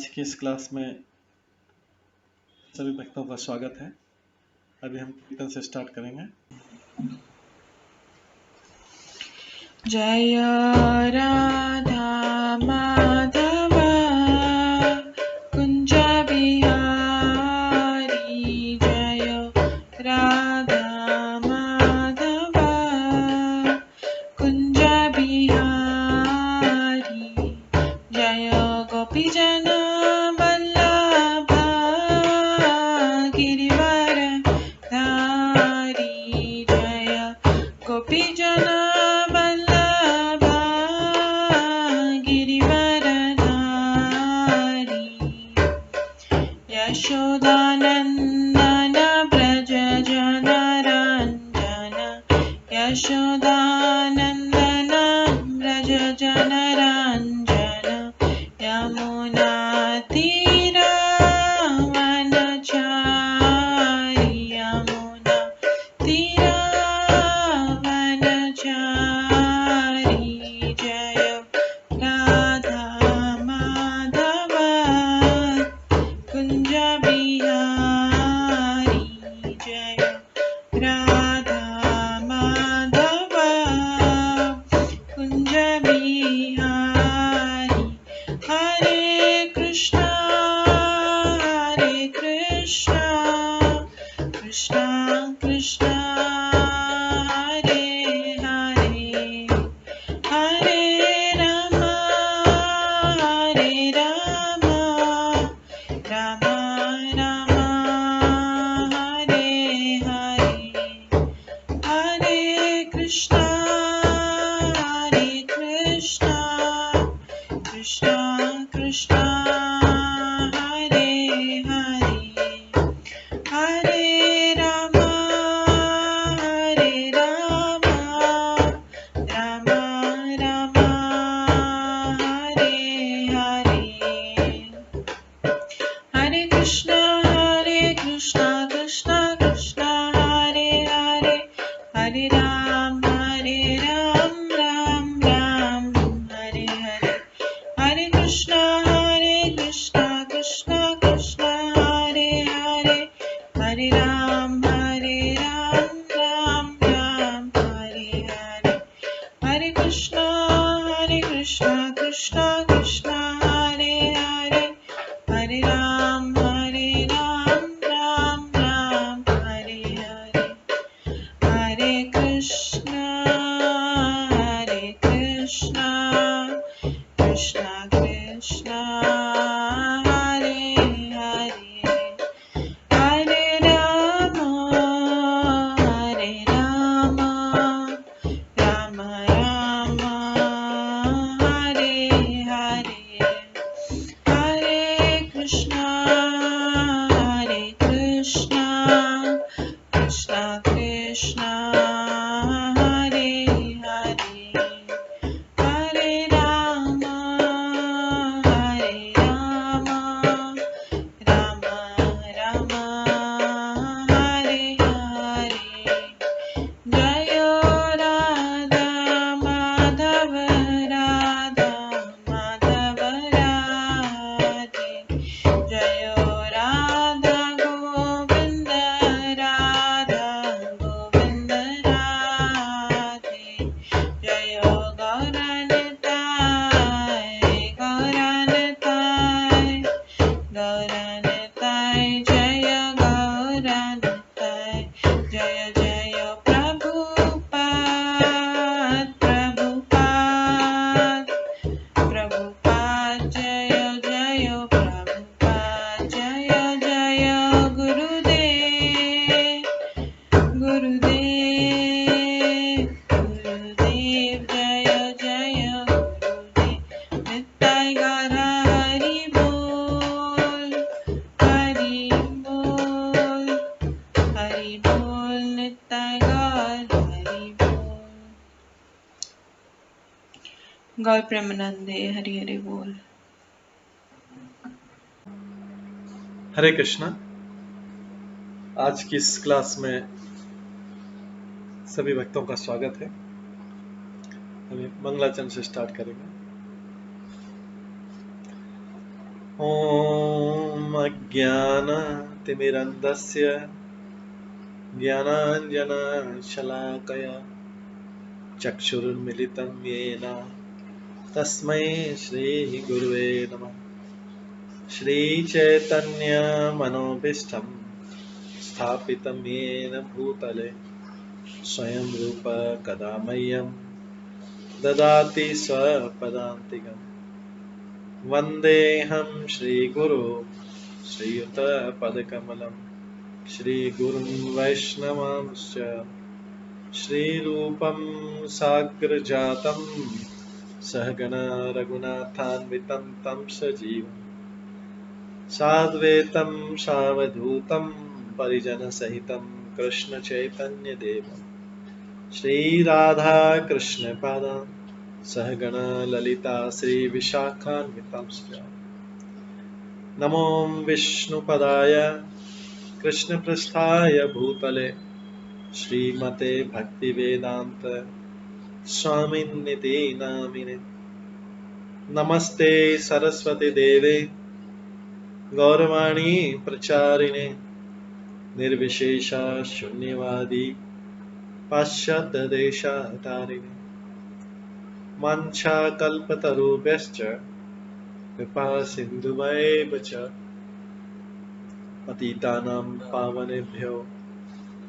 आज की इस क्लास में सभी भक्तों का स्वागत है। अभी हम कीर्तन से स्टार्ट करेंगे। जय राधा माधव कुंज बिहारी, जय राधा माधव कुंज बिहारी, जय गोपीजन वल्लभ गिरिवर धारी, जय गोपीजन वल्लभ गिरिवर धारी, यशोदानंदन ब्रज जनरंजन, यशोदानंदन ब्रज जनरंजन, यमुना तीरावनचारी, यमुना तीरावनचारी, जय राधा माधव कुंज बिहारी, जय राधा माधव कुंज बिहारी, हरे कृष्णा कृष्णा कृष्णा हरे हरे, हरे राम राम राम हरे हरे, हरे कृष्णा कृष्णा कृष्णा हरे हरे, हरे राम राम राम हरे हरे, हरे कृष्णा कृष्णा कृष्णा हरे हरे, हरे राम राम राम हरे हरे, हरे कृष्णा कृष्णा कृष्णा हरे हरे, हरे राम राम राम हरे हरे, हरे कृष्णा कृष्णा कृष्णा हरे हरे, हरे राम राम राम हरे हरे, हरे कृष्णा कृष्णा कृष्णा हरे हरे, हरे राम राम राम हरे हरे, हरे कृष्णा कृष्णा कृष्णा हरे हरे, हरे राम राम राम हरे हरे, जय राधा माधव राधे, जय राधा गोविंद राधे, जय गौरनताय, जय गौरनताय, जय जय प्रभुपाद, जय जय प्रभुपाद, जय जय गुरुदेव जय जय गुरुदेव, नित्य गौर हरि बोल नित्य गौर हरि बोल। गौर प्रेमानंदे हरि हरि बोल। हरे कृष्णा। आज की इस क्लास में सभी भक्तों का स्वागत है। अभी मंगलाचरण से स्टार्ट करेंगे। ॐ अज्ञानतिमिरन्धस्य ज्ञानाञ्जनशलाकया चक्षुरुन्मिलितं येन तस्मै श्रीगुरुवे नमः। श्रीचैतन्यमनोभीष्टं स्थापितं येन भूतले स्वयं रूप कदा मह्यं ददाति स्वपदान्तिकम्। वन्देऽहं श्रीगुरो श्रीयुतपदकमलं श्रीगुरुं वैष्णवांश्च श्रीरूपं साग्रजातं सहगण रघुनाथान्वितं तं सजीवं साद्वैतं सावधूतं परिजनसहितं कृष्णचैतन्यदेवं श्रीराधाकृष्णपादान् सहगण ललिता श्रीविशाखान्वितांश्च नमो विष्णुपदाय कृष्णपृष्ठाय भूतले श्रीमते भक्तिवेदान्त स्वामिन्निति नामिने। नमस्ते सरस्वती देवे गौरवाणी प्रचारिणे निर्विशेष शून्यवादी पाश्चात्यदेशतारिणे वाञ्छाकल्पतरुभ्यश्च कृपा सिन्धुभ्येव च पतितानां पावनेभ्यो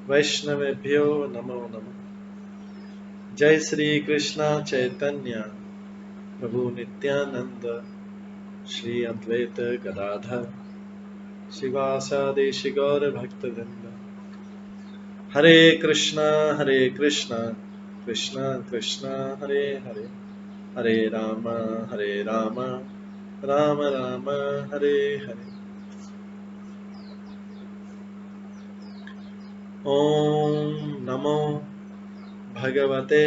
वैष्णवेभ्यो नमो नमः। जय श्री कृष्ण चैतन्य प्रभु नित्यानंद श्री अद्वैत गदाधर शिवासादि गौर भक्तवृंद। हरे कृष्णा कृष्णा कृष्णा हरे हरे, हरे राम राम राम हरे हरे। ओम नमो भगवते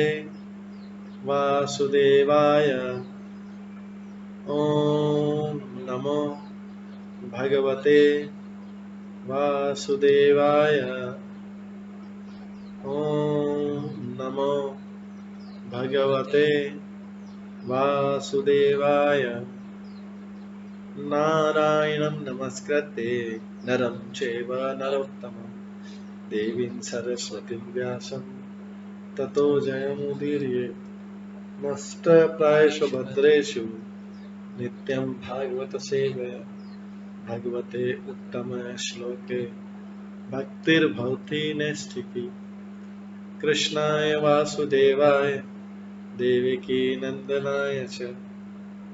वासुदेवाय। ओम नमो भगवते वासुदेवाय। ओम नमो भगवते वासुदेवाय। नारायणं नमस्कृत्य नरं चैव नरोत्तमं देवीं सरस्वतीं व्यासं ततो जयमुदीरये। नष्टप्रायेषु भद्रेषु नित्यं भागवत सेवया भगवते उत्तम श्लोके भक्तिर्भवति नैष्ठिकी। कृष्णाय वासुदेवाय देवकी नंदनाय च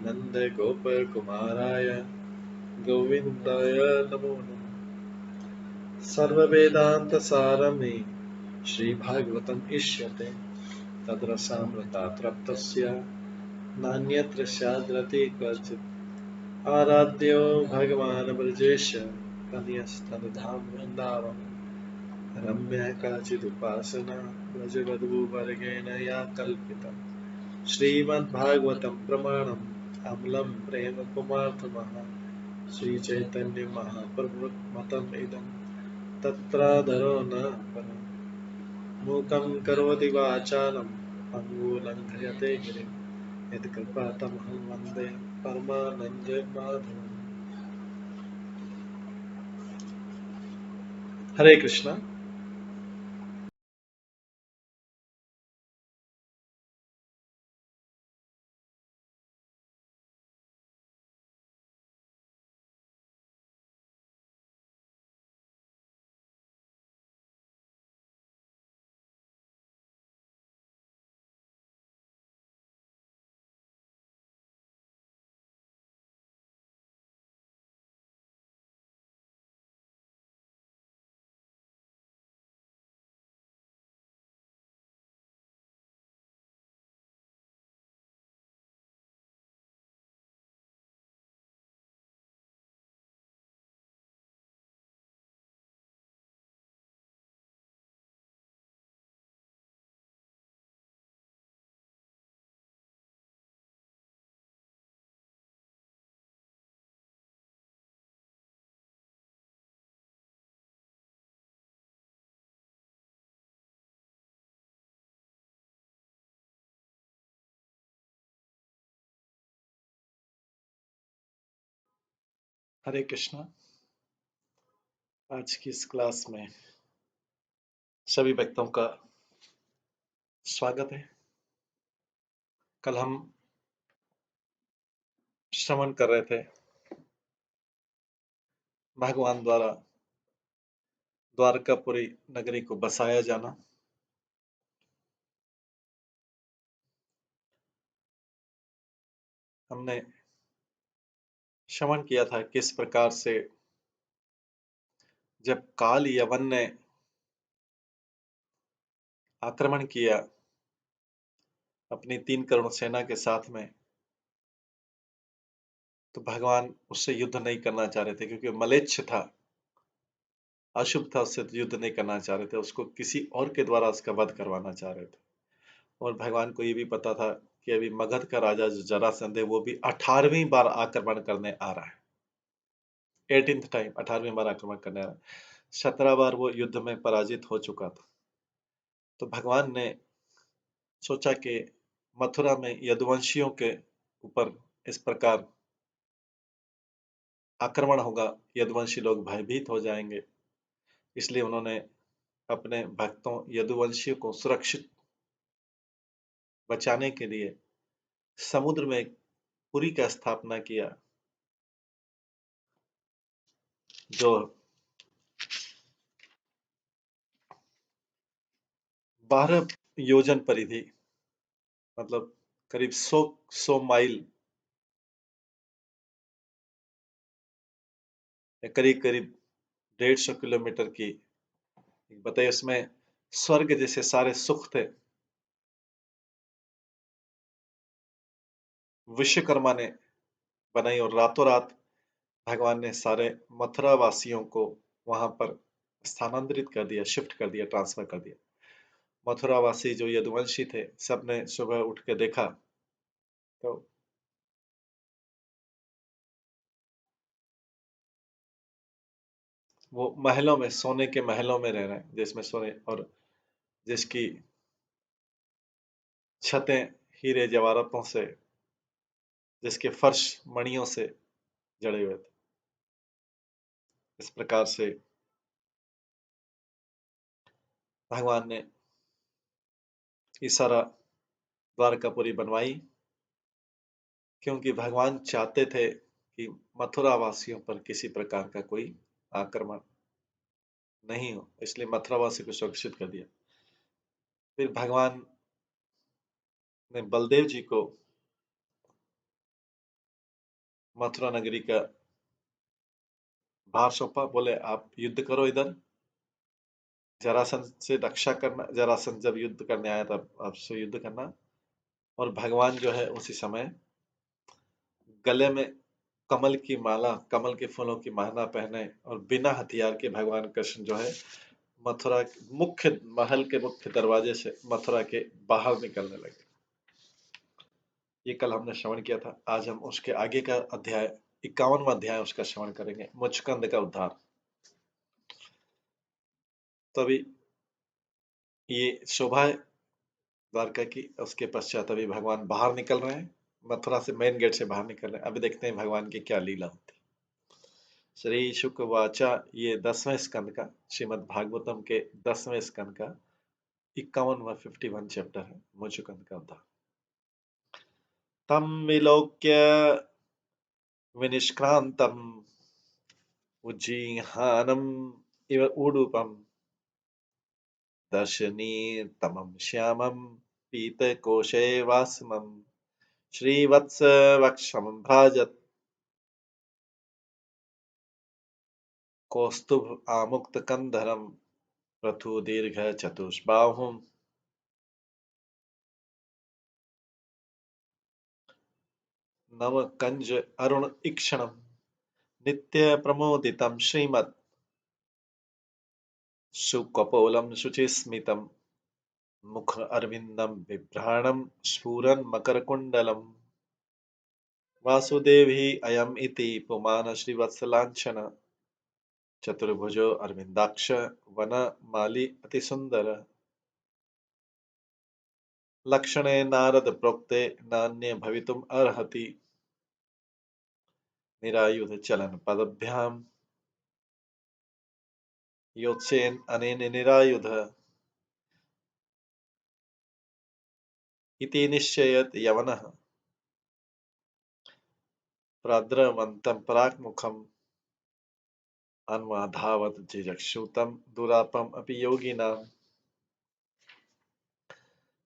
नन्दगोपकुमाराय गोविन्दाय नमो नमः। सर्ववेदान्तसारमे श्रीभागवतम् इष्यते तद्रसामृतात् नान्यत्र स्याद्रति क्वचित्। आराध्यो भगवान् ब्रजेश कन्यस्तनधाम वृन्दावन रम्या काचिदुपासना व्रजवधूवर्गेण या कल्पिता। श्रीमद्भागवतं प्रमाणम् अमलं प्रेम कुमार्थमः श्रीचैतन्य महाप्रभुमतम् इदं तत्रादरो न परम्। मूकं करोति वाचालं पङ्गुलङ्घयते गिरिं यत्कृपातमहं वन्दे परमानन्दमाधवम्। हरे कृष्णा। हरे कृष्णा। आज की इस क्लास में सभी भक्तों का स्वागत है। कल हम श्रवण कर रहे थे भगवान द्वारा द्वारकापुरी नगरी को बसाया जाना। हमने श्रवण किया था किस प्रकार से जब काल यवन ने आक्रमण किया अपनी 3 करोड़ सेना के साथ में, तो भगवान उससे युद्ध नहीं करना चाह रहे थे क्योंकि मलेच्छ था, अशुभ था, उससे युद्ध नहीं करना चाह रहे थे। उसको किसी और के द्वारा उसका वध करवाना चाह रहे थे। और भगवान को ये भी पता था कि अभी मगध का राजा जो जरासंध है वो भी 18वीं बार आक्रमण करने आ रहा है। 18th टाइम 18वीं बार आक्रमण करने आ रहा है। 17 बार वो युद्ध में पराजित हो चुका था। तो भगवान ने सोचा कि मथुरा में यदुवंशियों के ऊपर इस प्रकार आक्रमण होगा, यदुवंशी लोग भयभीत हो जाएंगे। इसलिए उन्होंने अपने भक्तों यदुवंशियों को सुरक्षित बचाने के लिए समुद्र में एक पुरी का स्थापना किया, जो 12 योजन परिधि, मतलब करीब 100 माइल या करीब करीब 150 किलोमीटर की बताइए। उसमें स्वर्ग जैसे सारे सुख थे। विश्वकर्मा ने बनाई और रातों रात भगवान ने सारे मथुरा वासियों को वहां पर स्थानांतरित कर दिया, शिफ्ट कर दिया, ट्रांसफर कर दिया। मथुरा वासी जो यदुवंशी थे, सबने सुबह उठ के देखा तो वो महलों में, सोने के महलों में रह रहे हैं, जिसमें सोने और जिसकी छतें हीरे जवाहरातों से, जिसके फर्श मणियों से जड़े हुए थे। इस प्रकार से भगवान ने ये सारा द्वारकापुरी बनवाई, क्योंकि भगवान चाहते थे कि मथुरा वासियों पर किसी प्रकार का कोई आक्रमण नहीं हो, इसलिए मथुरा वासी को सुरक्षित कर दिया। फिर भगवान ने बलदेव जी को मथुरा नगरी का भार सौंपा। बोले आप युद्ध करो, इधर जरासंध से रक्षा करना। जरासंध जब युद्ध करने आया तब आपसे युद्ध करना। और भगवान जो है उसी समय गले में कमल की माला, कमल के फूलों की माला पहने और बिना हथियार के भगवान कृष्ण जो है मथुरा मुख्य महल के मुख्य दरवाजे से मथुरा के बाहर निकलने लगे। ये कल हमने श्रवण किया था। आज हम उसके आगे का अध्याय 51वां अध्याय उसका श्रवण करेंगे, मुचकंद का उद्धार। तो अभी ये शोभा है द्वारका की। उसके पश्चात अभी भगवान बाहर निकल रहे हैं, मथुरा से मेन गेट से बाहर निकल रहे हैं। अभी देखते हैं भगवान की क्या लीला होती है। श्री शुक वाचा, ये 10वें स्कंद का, श्रीमद् भागवतम के 10वें स्कंद का 51वां 51 चैप्टर है, मुचकंद का उद्धार। तम विलोक्य विनिष्क्रांतम् उज्जीहानम् इव उडुपम् दर्शनीतमं श्यामं पीतकोशे वासमं श्रीवत्सवक्षमभाजत् कौस्तुभ आमुक्तकन्धरं पृथुदीर्घचतुष्बाहुं नवकञ्ज अरुण ईक्षणं नित्यप्रमोदितं श्रीमत् सुकपोलं शुचिस्मितं मुख अरविन्दं बिभ्राणं स्फुरन् मकरकुण्डलम् वासुदेवी अयम् इति पुमान श्रीवत्सलाञ्छन चतुर्भुजो अरविन्दाक्ष वनमाली अतिसुन्दर लक्षणे नारद प्रोक्ते नान्य भवितुम् अर्हति निरायुध चलन पदभ्याम योत्सेन अनेन निरायुध इति निश्चयत यवनः प्राद्रवन्तं पराक्मुखम् अन्वाधावत जिजक्षुतं दुरापम अपि योगिनाम्।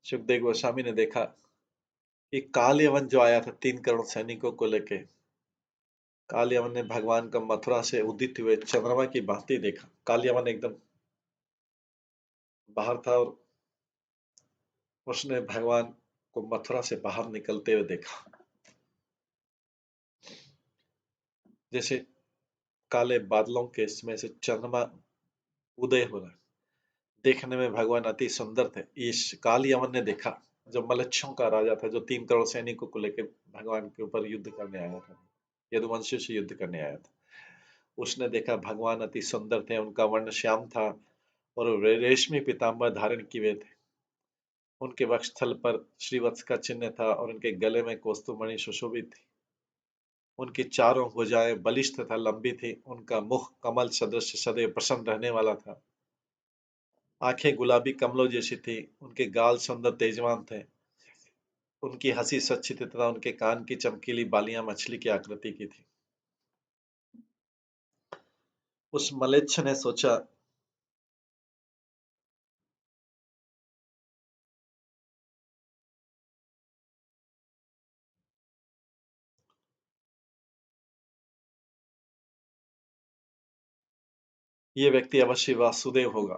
सुखदेव गोस्वामी ने देखा कि काल यवन जो आया था 3 करोड़ सैनिकों को लेके, काल यवन ने भगवान को मथुरा से उदित हुए चंद्रमा की भांति देखा। काल यवन एकदम बाहर था और उसने भगवान को मथुरा से बाहर निकलते हुए देखा, जैसे काले बादलों के इसमें से चंद्रमा उदय हो रहा है। देखने में भगवान अति सुंदर थे। इस काल यवन ने देखा, जो मलच्छों का राजा था, जो 3 करोड़ सैनिकों को लेकर भगवान के ऊपर युद्ध करने आया था, यदुवंशियों से युद्ध करने आया था। उसने देखा भगवान अति सुंदर थे, उनका वर्ण श्याम था और रेशमी पीताम्बर धारण किए थे। उनके वक्षस्थल पर श्रीवत्स का चिन्ह था और उनके गले में कौस्तुभमणि सुशोभित थी। उनकी चारों भुजाएं बलिष्ठ तथा लंबी थी। उनका मुख कमल सदृश सदैव प्रसन्न रहने वाला था। आंखें गुलाबी कमलों जैसी थी। उनके गाल सुंदर तेजवान थे। उनकी हंसी स्वच्छ थी तथा उनके कान की चमकीली बालियां मछली की आकृति की थी। उस मलेच्छ ने सोचा, ये व्यक्ति अवश्य वासुदेव होगा,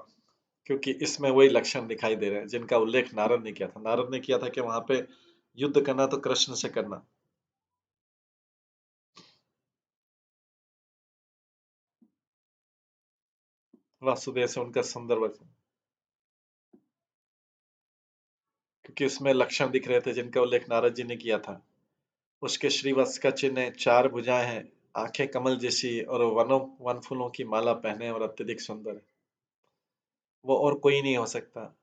क्योंकि इसमें वही लक्षण दिखाई दे रहे हैं जिनका उल्लेख नारद ने किया था। नारद ने किया था कि वहां पे युद्ध करना तो कृष्ण से करना। वासुदेव से उनका सुंदर वचन, क्योंकि उसमें लक्षण दिख रहे थे जिनका उल्लेख नारद जी ने किया था। उसके श्रीवत्स का चिन्ह है, 4 भुजाएं हैं, आंखें कमल जैसी और वन फूलों की माला पहने और अत्यधिक सुंदर है। वो और कोई नहीं हो सकता।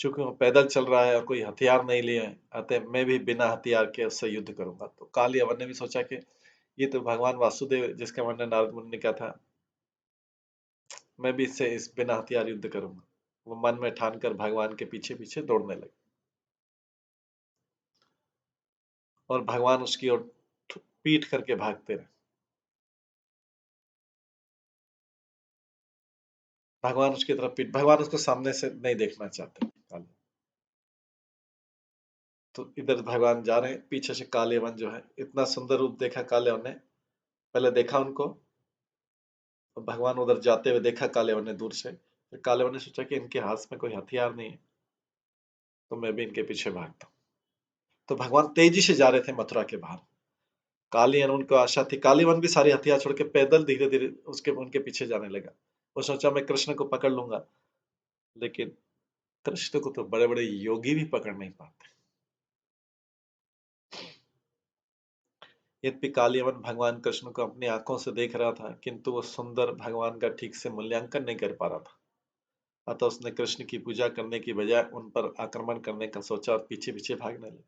चूंकि वो पैदल चल रहा है और कोई हथियार नहीं लिए, अतः मैं भी बिना हथियार के उससे युद्ध करूंगा। तो काल यवन ने भी सोचा कि ये तो भगवान वासुदेव जिसका वर्णन नारद मुनि ने किया था, मैं भी इससे इस बिना हथियार युद्ध करूंगा। वो मन में ठान कर भगवान के पीछे पीछे दौड़ने लगे और भगवान उसकी ओर पीठ करके भागते रहे। भगवान उसकी तरफ पीठ, भगवान उसको सामने से नहीं देखना चाहते। तो इधर भगवान जा रहे हैं, पीछे से कालेवन जो है, इतना सुंदर रूप देखा कालेवन ने। पहले देखा उनको, तो भगवान उधर जाते हुए देखा कालेवन ने दूर से। फिर कालेवन ने सोचा कि इनके हाथ में कोई हथियार नहीं है, तो मैं भी इनके पीछे भागता हूँ। तो भगवान तेजी से जा रहे थे मथुरा के बाहर। कालीवन, उनको आशा थी, कालीवन भी सारे हथियार छोड़ के पैदल धीरे धीरे उसके उनके पीछे जाने लगा। वो सोचा मैं कृष्ण को पकड़ लूंगा, लेकिन कृष्ण को तो बड़े बड़े योगी भी पकड़ नहीं पाते। यद्यपि कालियवन भगवान कृष्ण को अपनी आंखों से देख रहा था, किंतु वो सुंदर भगवान का ठीक से मूल्यांकन नहीं कर पा रहा था। अतः उसने कृष्ण की पूजा करने की बजाय उन पर आक्रमण करने का सोचा और पीछे पीछे भागने लगा।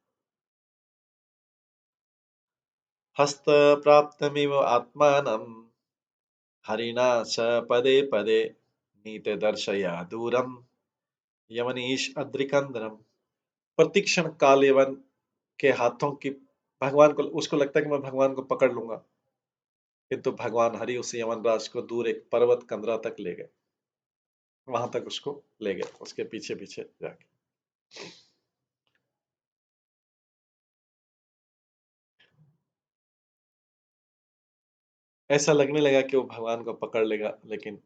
हस्त प्राप्तमिव आत्मानं हरिणा स पदे पदे नीते दर्शया दूरम यमनीश अद्रिकंदरम। प्रतिक्षण कालेवन के हाथों की, भगवान को, उसको लगता है कि मैं भगवान को पकड़ लूंगा, किंतु भगवान हरि उस यमनराज को दूर एक पर्वत कंदरा तक ले गए। वहां तक उसको ले गए, उसके पीछे पीछे जाके। ऐसा लगने लगा कि वो भगवान को पकड़ लेगा, लेकिन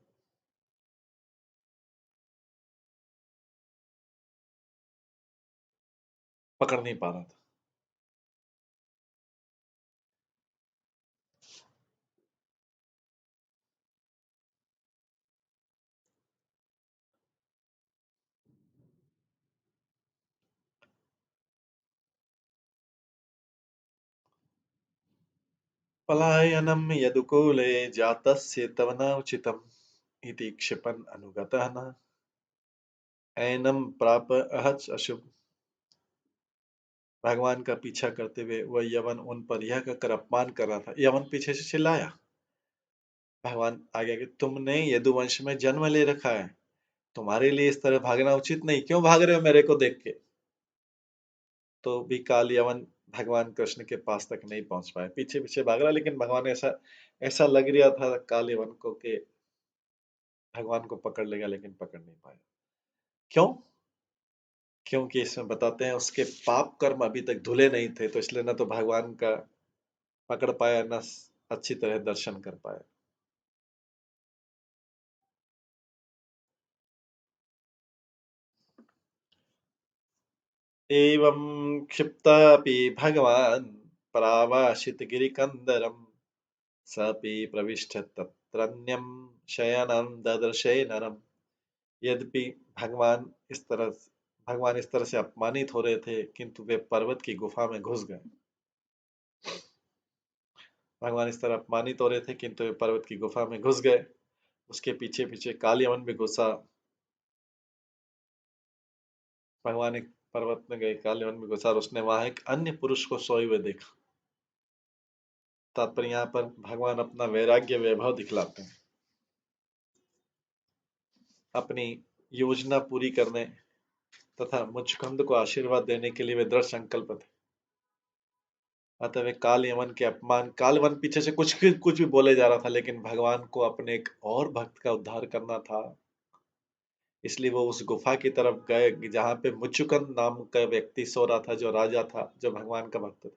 पकड़ नहीं पा रहा था। पलायनम यदुकूले जातस्य तव न उचितम् इति क्षिपन् अनुगतः न ऐनं प्राप अहच अशुभ। भगवान का पीछा करते हुए वह यवन उन पर यह कहकर अपमान कर रहा था। यवन पीछे से चिल्लाया। भगवान आगे कि तुमने यदुवंश में जन्म ले रखा है, तुम्हारे लिए इस तरह भागना उचित नहीं, क्यों भाग रहे हो मेरे को देख के। तो भी काल यवन भगवान कृष्ण के पास तक नहीं पहुंच पाए, पीछे पीछे भाग रहा, लेकिन भगवान ऐसा ऐसा लग रहा था काल यवन को कि भगवान को पकड़ लेगा, लेकिन पकड़ नहीं पाया। क्यों? क्योंकि इसमें बताते हैं उसके पाप कर्म अभी तक धुले नहीं थे, तो इसलिए ना तो भगवान का पकड़ पाया, ना अच्छी तरह दर्शन कर पाया। एवं क्षिप्तापि भगवान् परावाशित गिरिकन्दरम् सपि प्रविष्ट तत्रन्यं शयनं ददर्शे नरम। यद्यपि भगवान इस तरह से अपमानित हो रहे थे, किंतु वे पर्वत की गुफा में घुस गए। भगवान इस तरह अपमानित हो रहे थे, किंतु वे पर्वत की गुफा में घुस गए। उसके पीछे पीछे काल यवन भी घुसा। भगवान एक पर्वत में गए, काल यवन में घुसा और उसने वहां एक अन्य पुरुष को सोए हुए देखा। तात्पर्य यहाँ पर भगवान अपना वैराग्य वैभव दिखलाते हैं। अपनी योजना पूरी करने तथा मुचकुंद को आशीर्वाद देने के लिए वे दृढ़ संकल्प थे। अतः वे काल यवन पीछे से कुछ भी बोले जा रहा था, लेकिन भगवान को अपने एक और भक्त का उद्धार करना था। इसलिए वो उस गुफा की तरफ गए जहां पे मुचुकंद नाम का व्यक्ति सो रहा था, जो राजा था, जो भगवान का भक्त था।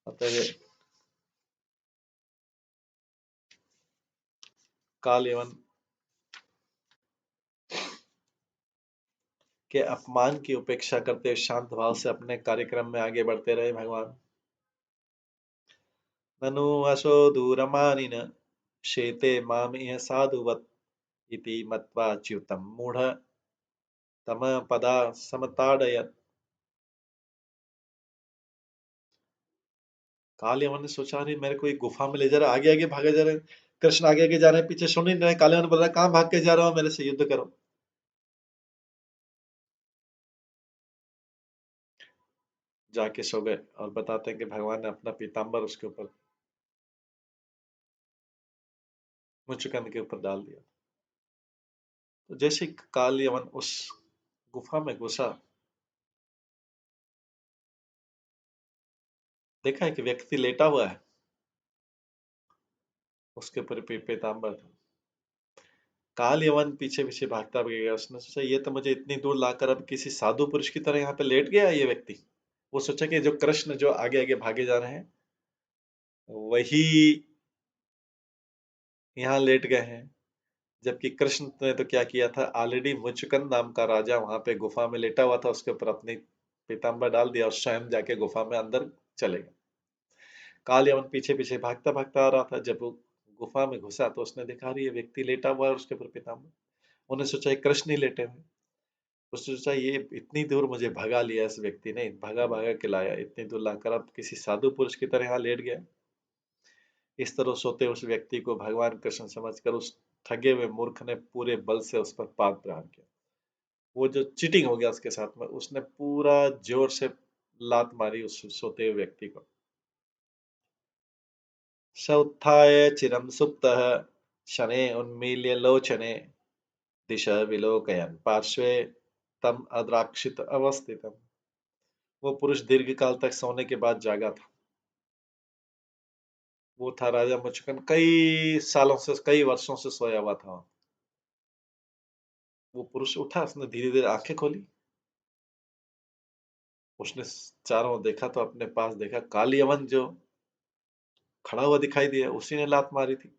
अतः काल यवन के अपमान की उपेक्षा करते हुए शांत भाव से अपने कार्यक्रम में आगे बढ़ते रहे भगवान। ननु असो दूरमानिन शेते माम इह साधुवत् इति मत्वा च्युतम मूढ़ तम पदा समताड़यत्। काल यवन ने सोचा, अरे मेरे को एक गुफा में ले जा रहा, आगे आगे भागे जा रहे, कृष्ण आगे आगे जा रहे हैं, पीछे सुन ही नहीं रहे। काल यवन बोल रहा है, कहां भाग के जा रहा हो, मेरे से युद्ध करो। जाके सो गए और बताते हैं कि भगवान ने अपना पीताम्बर उसके ऊपर, मुचुकंद के ऊपर डाल दिया। तो जैसे काल यवन उस गुफा में घुसा, देखा एक व्यक्ति लेटा हुआ है, उसके ऊपर पीताम्बर था। काल यवन पीछे पीछे भागता भी गया। उसने सोचा, ये तो मुझे इतनी दूर लाकर अब किसी साधु पुरुष की तरह यहाँ पे लेट गया ये व्यक्ति। वो सोचा कि जो कृष्ण जो आगे आगे भागे जा रहे हैं, वही यहाँ लेट गए हैं। जबकि कृष्ण ने तो क्या किया था, ऑलरेडी मुचुकंद नाम का राजा वहां पे गुफा में लेटा हुआ था, उसके ऊपर अपनी पीताम्बर डाल दिया और स्वयं जाके गुफा में अंदर चले गए। काल यवन पीछे पीछे भागता भागता आ रहा था। जब वो गुफा में घुसा तो उसने देखा, ये व्यक्ति लेटा हुआ है और उसके ऊपर पीताम्बर। उन्हें सोचा ये कृष्ण ही लेटे हुए। उसने सोचा ये इतनी दूर मुझे भगा लिया इस व्यक्ति ने, भगा भगा के लाया, इतनी दूर लाकर अब किसी साधु पुरुष की तरह यहाँ लेट गया। इस तरह सोते उस व्यक्ति को भगवान कृष्ण समझकर उस ठगे हुए मूर्ख ने पूरे बल से उस पर पाद प्रहार किया। वो जो चीटिंग हो गया उसके साथ में, उसने पूरा जोर से लात मारी उस सोते हुए व्यक्ति को। स उत्थाय चिरं सुप्तः शनैः उन्मील्य लोचने दिशः विलोकयन् पार्श्वे तम् अद्राक्षित अवस्थितम्। वो पुरुष दीर्घ काल तक सोने के बाद जागा था। वो था राजा मुचुकुंद, कई सालों से, कई वर्षों से सोया हुआ था। वो पुरुष उठा, उसने धीरे धीरे आंखें खोली। उसने चारों ओर देखा तो अपने पास देखा काल यवन जो खड़ा हुआ दिखाई दिया, उसी ने लात मारी थी।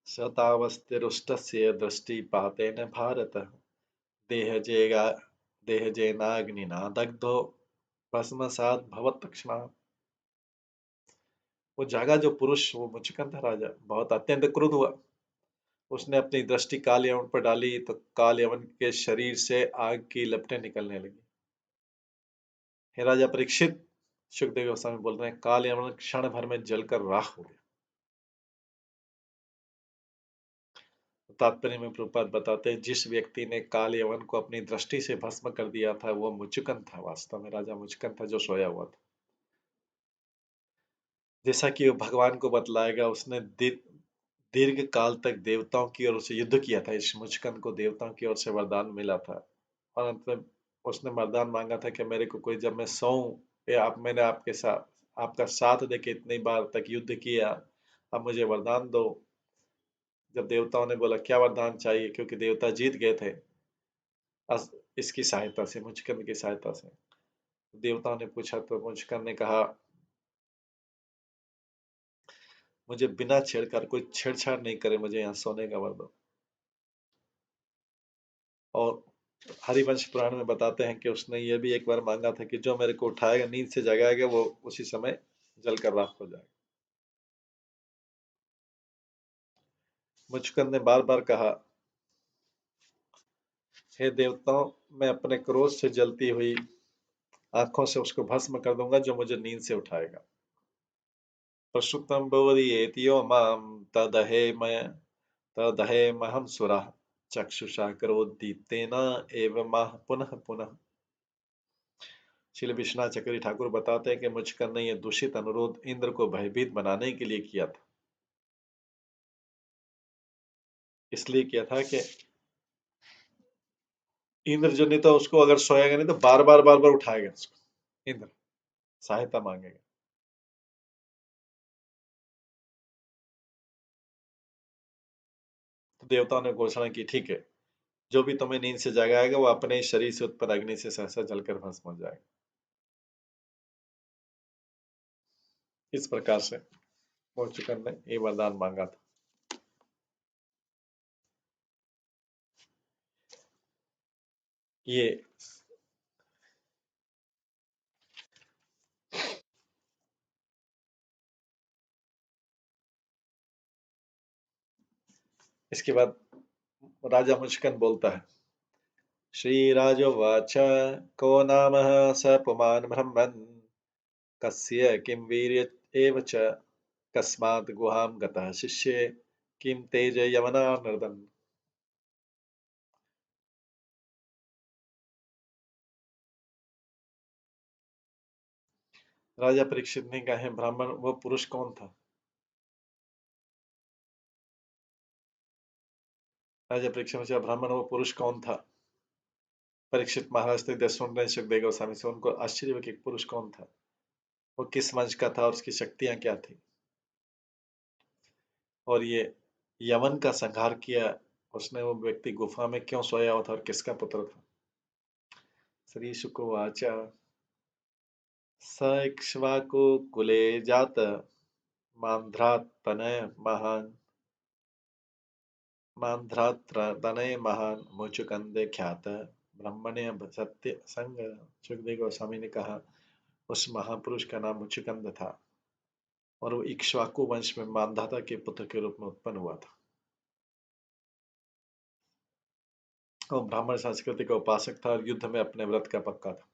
शतावस्तिरुष्टस्य दृष्टिपातेन भारत देहजेगा देहजेनाग्निना दग्धो भस्मसात् भवत् तत्क्षणात्। वो जागा जो पुरुष, वो मुचुकुंद था राजा, बहुत अत्यंत क्रुद्ध हुआ। उसने अपनी दृष्टि काल यवन पर डाली तो काल यवन के शरीर से आग की लपटें निकलने लगी। हे राजा परीक्षित, सुखदेव गोस्वामी बोल रहे हैं, काल यवन क्षण भर में जलकर राख हो गया। तात्पर्य में प्रभुपाद बताते हैं, जिस व्यक्ति ने काल यवन को अपनी दृष्टि से भस्म कर दिया था वो मुचुकन था। वास्तव में राजा मुचुकन था जो सोया हुआ था। जैसा कि वो भगवान को बतलाएगा, उसने दीर्घ काल तक देवताओं की ओर से युद्ध किया था। इस मुचुकन को देवताओं की ओर से वरदान मिला था और अंत में उसने वरदान मांगा था कि मेरे को कोई, जब मैं सोऊं या मैंने आपके साथ आपका साथ देके इतनी बार तक युद्ध किया, अब मुझे वरदान दो। जब देवताओं ने बोला क्या वरदान चाहिए, क्योंकि देवता जीत गए थे इसकी सहायता से, मुचुकन की सहायता से। देवताओं ने पूछा तो मुचुकन ने कहा, मुझे बिना छेड़कर, कोई छेड़छाड़ नहीं करे, मुझे यहाँ सोने का वर दो। और हरिवंश पुराण में बताते हैं कि उसने ये भी एक बार मांगा था कि जो मेरे को उठाएगा, नींद से जगाएगा, वो उसी समय जलकर राख हो जाएगा। मुचुकन ने बार बार कहा, हे देवताओं, मैं अपने क्रोध से जलती हुई आंखों से उसको भस्म कर दूंगा जो मुझे नींद से उठाएगा। प्रसुप्तं बोधयेति यो मां तदहेमहं सुरः चक्षुषा करोद्दीप्तेन एव माह पुनः पुनः। श्री विश्वनाथ चक्रवर्ती ठाकुर बताते हैं कि मुचुकन ने यह दूषित अनुरोध इंद्र को भयभीत बनाने के लिए किया था। इसलिए किया था कि इंद्र जो, नहीं तो उसको अगर सोएगा नहीं तो बार बार उठाएगा उसको, इंद्र सहायता मांगेगा। तो देवताओं ने घोषणा की, ठीक है, जो भी तुम्हें नींद से जगाएगा वो अपने ही शरीर से उत्पन्न अग्नि से सहसा जलकर भस्म हो जाएगा। इस प्रकार से मुचुकन ने ये वरदान मांगा था। ये इसके बाद राजा मुचुकन बोलता है, श्रीराजोवाच को नाम स पुमान् ब्रह्मन् कस्य किं वीर्य एव च कस्मात् गुहां गतः शिष्ये किं तेज यवना नर्दन्। राजा परीक्षित ने कहा, ब्राह्मण वो पुरुष कौन था? राजा परीक्षित ने, ब्राह्मण वो पुरुष कौन था? परीक्षित महाराज ने सुन रहे सुखदेव गोस्वामी से, उनको आश्चर्य हुआ कि पुरुष कौन था, वो किस वंश का था और उसकी शक्तियां क्या थी, और ये यमन का संहार किया उसने, वो व्यक्ति गुफा में क्यों सोया हुआ था और किसका पुत्र था। श्री शुकोवाच स इक्ष्वाकु कुले जात मान्ध्रात् तनय महान् तनय महान् मुचुकंदे ख्यात ब्रह्मण्य सत्य संग। सुखदेव गोस्वामी ने कहा, उस महापुरुष का नाम मुचुकंद था और वो इक्ष्वाकु वंश में मानधाता के पुत्र के रूप में उत्पन्न हुआ था। वो ब्राह्मण संस्कृति का उपासक था और युद्ध में अपने व्रत का पक्का था।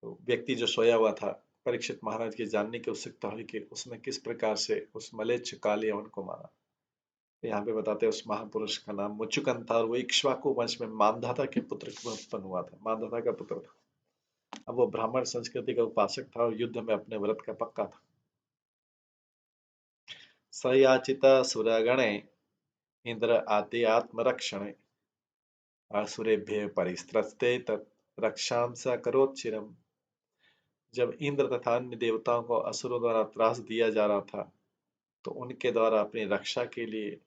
तो व्यक्ति जो सोया हुआ था, परीक्षित महाराज की जानने की उत्सुकता हुई कि उसने किस प्रकार से उस मलेच्छ काल यवन को मारा। यहाँ पे बताते हैं उस महापुरुष का नाम मुचुकन था और वो इक्ष्वाकु वंश में मानधाता के पुत्र में उत्पन्न हुआ था, मानधाता का पुत्र था। अब वो ब्राह्मण संस्कृति का उपासक था और युद्ध में अपने व्रत का पक्का था। स याचिता सुरगणे इंद्र आदि आत्मरक्षणे असुरेभ्य परिस्त्रस्ते तत् रक्षां स करोच्चिरम्। जब इंद्र तथा अन्य देवताओं को असुरों द्वारा त्रास दिया जा रहा था, तो उनके द्वारा अपनी रक्षा के लिए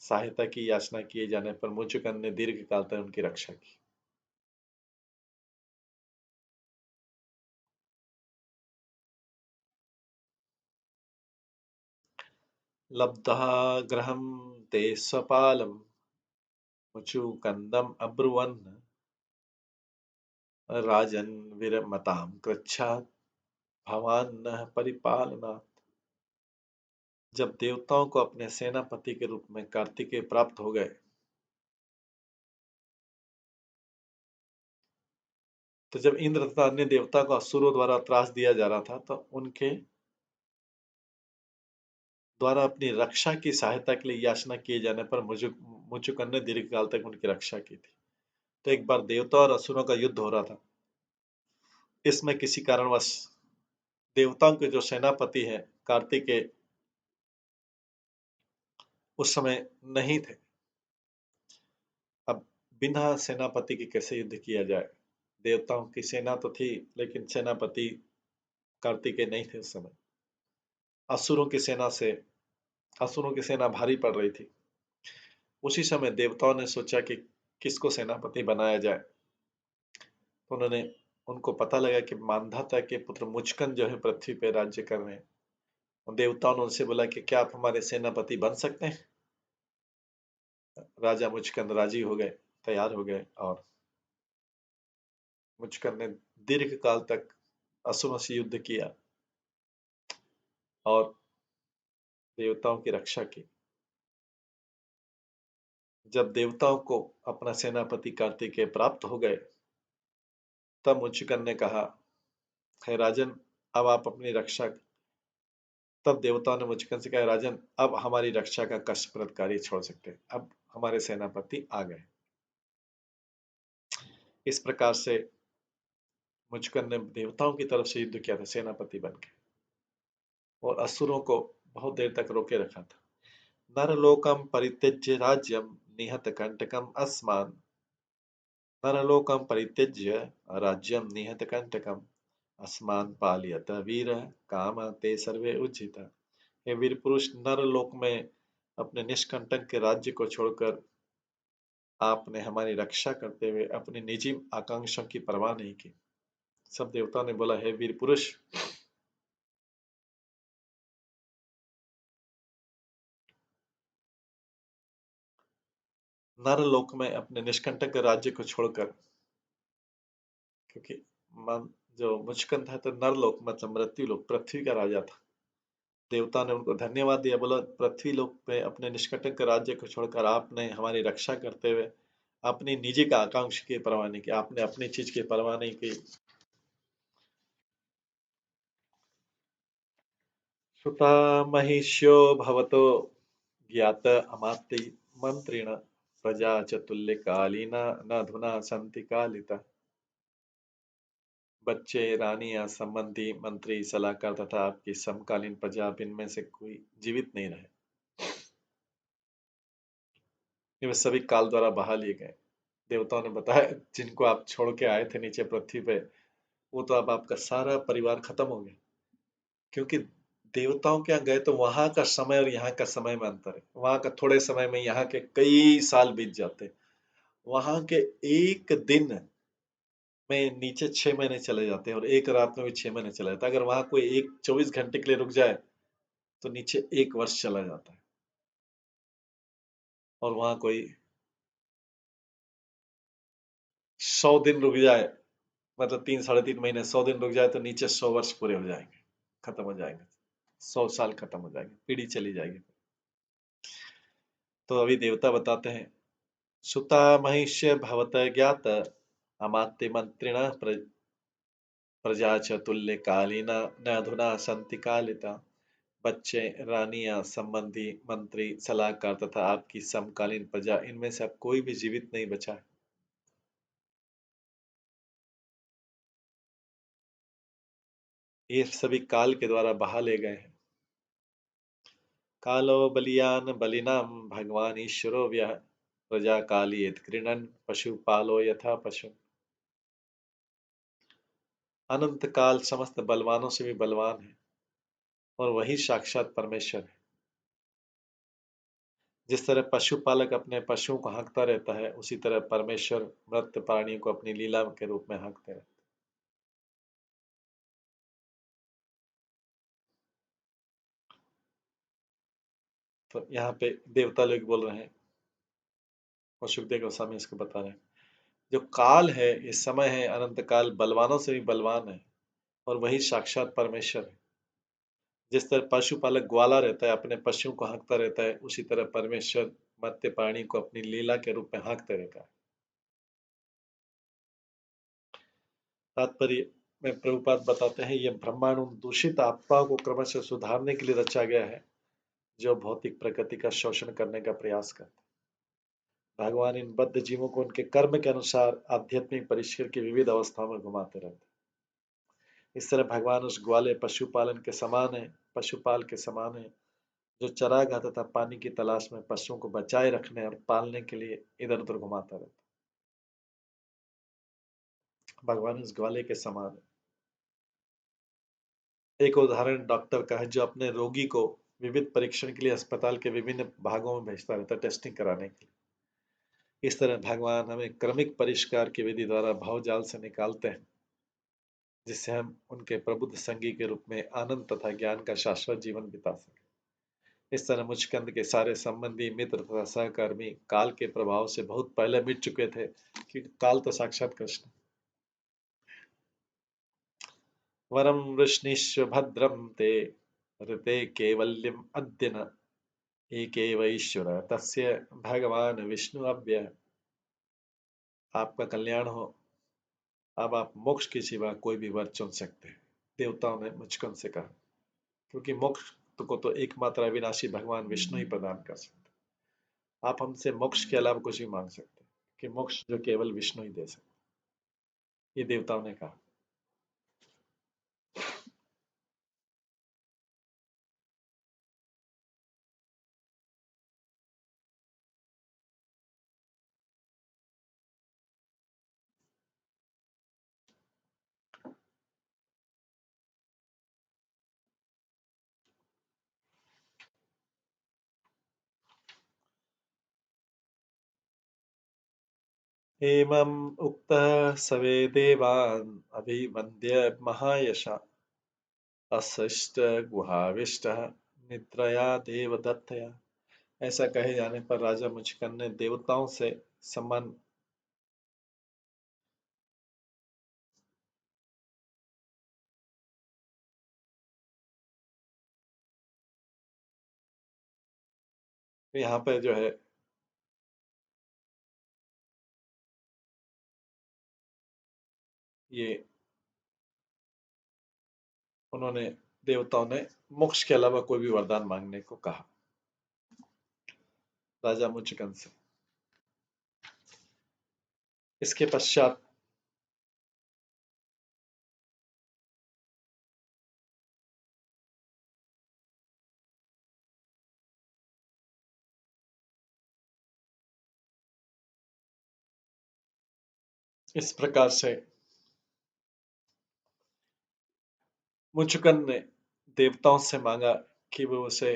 सहायता की याचना किए जाने पर मुचुकन ने दीर्घ काल तक उनकी रक्षा की। लब्धा ग्रहं ते स्वपालम मुचुकंदम अब्रुवन् राजन विरमतां कृच्छात् भवान् न परिपालनात्। जब देवताओं को अपने सेनापति के रूप में कार्तिकेय प्राप्त हो गए, तो जब इंद्र तथा अन्य देवता को असुरों द्वारा त्रास दिया जा रहा था, तो उनके द्वारा अपनी रक्षा की सहायता के लिए याचना किए जाने पर मुचुकुंद ने दीर्घकाल तक उनकी रक्षा की थी। तो एक बार देवता और असुरों का युद्ध हो रहा था। इसमें किसी कारणवश देवताओं के जो सेनापति हैं कार्तिकेय उस समय नहीं थे। अब बिना सेनापति के कैसे युद्ध किया जाए? देवताओं की सेना तो थी लेकिन सेनापति कार्तिकेय नहीं थे उस समय। असुरों की सेना भारी पड़ रही थी। उसी समय देवताओं ने सोचा कि किसको सेनापति बनाया जाए। तो उनको पता लगा कि मांधाता के पुत्र मुचकुंद जो है पृथ्वी पर राज्य कर रहे हैं। देवताओं ने उनसे बोला कि क्या आप हमारे सेनापति बन सकते हैं? राजा मुचकुंद राजी हो गए, तैयार हो गए और मुचकुंद ने दीर्घ काल तक असुरों से युद्ध किया और देवताओं की रक्षा की। जब देवताओं को अपना सेनापति कार्तिकेय प्राप्त हो गए तब मुचकुंद ने कहा, हे राजन, अब आप अपनी रक्षा। तब देवताओं ने मुचकुंद से कहा, राजन, अब हमारी रक्षा का कष्टप्रद कार्य छोड़ सकते हैं, अब हमारे सेनापति आ गए। इस प्रकार से मुचकुंद ने देवताओं की तरफ से युद्ध किया था सेनापति बनके और असुरों को बहुत देर तक रोके रखा था। नरलोकम परित्यज्य राज्यम निहत कंटकम अस्मान। नरलोकम परित्यज्य राज्यम निहत कंटकम अस्मान पालयत वीर काम ते सर्वे उज्जित। हे वीर पुरुष, नरलोक में अपने निष्कंटक के राज्य को छोड़कर आपने हमारी रक्षा करते हुए अपनी निजी आकांक्षाओं की परवाह नहीं की। सब देवताओं ने बोला, हे वीर पुरुष, नरलोक में अपने निष्कंटक राज्य को छोड़कर, क्योंकि जो मुचकुंद था तो नरलोक मतलब मृत्यु लोक, पृथ्वी का राजा था। देवता ने उनको धन्यवाद दिया, बोला पृथ्वी लोक पे अपने निष्कंटक राज्य को छोड़कर आपने हमारी रक्षा करते हुए अपनी निजी का आकांक्षा की परवाह नहीं की, आपने अपनी चीज की परवाह नहीं की। सुता महिष्यो भवतो ज्ञात अमात्य मंत्रिण प्रजा च तुल्य कालीना न अधुना संति कालिता। बच्चे, रानियां, संबंधी, मंत्री, सलाहकार तथा आपकी समकालीन प्रजा, अब इनमें से कोई जीवित नहीं रहे। वे सभी काल द्वारा बहा लिए गए। देवताओं ने बताया, जिनको आप छोड़ के आए थे नीचे पृथ्वी पे, वो तो अब आपका सारा परिवार खत्म हो गया। क्योंकि देवताओं के यहाँ गए तो वहां का समय और यहाँ का समय में अंतर है। वहां का थोड़े समय में यहाँ के कई साल बीत जाते। वहां के एक दिन में नीचे 6 महीने चले जाते हैं और एक रात में भी 6 महीने चले जाते हैं। अगर वहां कोई 24 घंटे के लिए रुक जाए तो नीचे 1 वर्ष चला जाता है। और वहां कोई 100 दिन रुक जाए, मतलब 3 साढ़े 3 महीने, 100 दिन रुक जाए तो नीचे 100 वर्ष पूरे हो जाएंगे, खत्म हो जाएंगे। 100 साल खत्म हो जाएंगे, पीढ़ी चली जाएगी। तो अभी देवता बताते हैं, सुता महिष्य भवत ज्ञात अमात्य मंत्रिण प्रजा च तुल्य कालीना न अधुना संति कालिता। बच्चे, रानियां, संबंधी, मंत्री, सलाहकार तथा आपकी समकालीन प्रजा, इनमें से अब कोई भी जीवित नहीं बचा है। ये सभी काल के द्वारा बहा ले गए हैं। कालो बलियान बलिनाम भगवान ईश्वरो व्यः प्रजा कालियेत कृणन पशुपालो यथा पशु। अनंत काल समस्त बलवानों से भी बलवान है और वही साक्षात परमेश्वर है। जिस तरह पशुपालक अपने पशुओं को हाँकता रहता है, उसी तरह परमेश्वर मृत प्राणियों को अपनी लीला के रूप में हाँकते रहते। तो यहाँ पे देवता लोग बोल रहे हैं और सुखदेव गोस्वामी इसको बता रहे हैं, जो काल है, ये समय है, अनंत काल बलवानों से भी बलवान है और वही साक्षात परमेश्वर है। जिस तरह पशुपालक ग्वाला रहता है, अपने पशुओं को हाँकता रहता है, उसी तरह परमेश्वर मत्स्य प्राणी को अपनी लीला के रूप में हाँकते रहता है। तात्पर्य में प्रभुपाद बताते हैं, यह ब्रह्मांड दूषित आत्माओं को क्रमशः सुधारने के लिए रचा गया है जो भौतिक प्रकृति का शोषण करने का प्रयास करते। भगवान इन बद्ध जीवों को उनके कर्म के अनुसार आध्यात्मिक परिष्कार की विविध अवस्थाओं में घुमाते रहते। इस तरह भगवान उस ग्वाले पशुपालन के समान है, पशुपाल के समान है, जो चरागाह तथा पानी की तलाश में पशुओं को बचाए रखने और पालने के लिए इधर उधर घुमाता रहता। भगवान उस ग्वाले के समान है। एक उदाहरण डॉक्टर का है, जो अपने रोगी को विविध परीक्षण के लिए अस्पताल के विभिन्न भागों में भेजता रहता है, टेस्टिंग कराने के लिए। इस तरह भगवान हमें क्रमिक परिष्कार की विधि द्वारा भावजाल से निकालते हैं, जिससे हम उनके प्रबुद्ध संगी के रूप में आनंद तथा ज्ञान का शाश्वत जीवन बिता सकें। इस तरह मुचकंद के सारे संबंधी, मित्र तथा सहकर्मी काल के प्रभाव से बहुत पहले मिट चुके थे, क्योंकि काल तो साक्षात कृष्ण। वरम वृष्णीश्व भद्रम ते ऋते कैवल्यम अद्य न एकेव ईश्वर तस्य भगवान विष्णु अव्यय। आपका कल्याण हो, अब आप मोक्ष के सिवा कोई भी वर चुन सकते हैं, देवताओं ने मुचकंद से कहा, क्योंकि मोक्ष को तो एकमात्र अविनाशी भगवान विष्णु ही प्रदान कर सकते। आप हमसे मोक्ष के अलावा कुछ भी मांग सकते हैं, कि मोक्ष जो केवल विष्णु ही दे सकते, ये देवताओं ने कहा। एवम् उक्तः सवे देवान् अभिवन्द्य महायशा अशिष्ट गुहाविष्टः निद्रया देवदत्तया। ऐसा कहे जाने पर राजा मुचकंद ने देवताओं से सम्मान यहाँ पे जो है ये उन्होंने देवताओं ने मोक्ष के अलावा कोई भी वरदान मांगने को कहा राजा मुचकंद से। इसके पश्चात इस प्रकार से मुचकंद ने देवताओं से मांगा कि वो उसे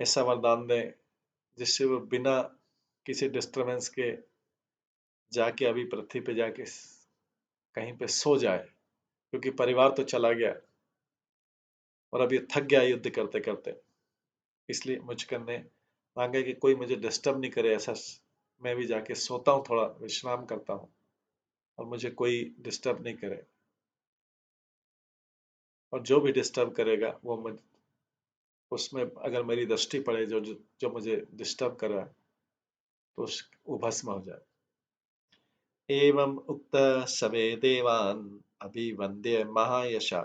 ऐसा वरदान दे जिससे वो बिना किसी डिस्टरबेंस के जाके अभी पृथ्वी पे जाके कहीं पे सो जाए, क्योंकि परिवार तो चला गया और अब ये थक गया युद्ध करते करते। इसलिए मुचकंद ने मांगा कि कोई मुझे डिस्टर्ब नहीं करे, ऐसा मैं भी जाके सोता हूँ, थोड़ा विश्राम करता हूँ और मुझे कोई डिस्टर्ब नहीं करे, और जो भी डिस्टर्ब करेगा वो उसमें अगर मेरी दृष्टि पड़े जो मुझे डिस्टर्ब कर रहा है, तो वो भस्म हो जाए। एवं उक्त सवे देवान् अभिवन्द्य महायशा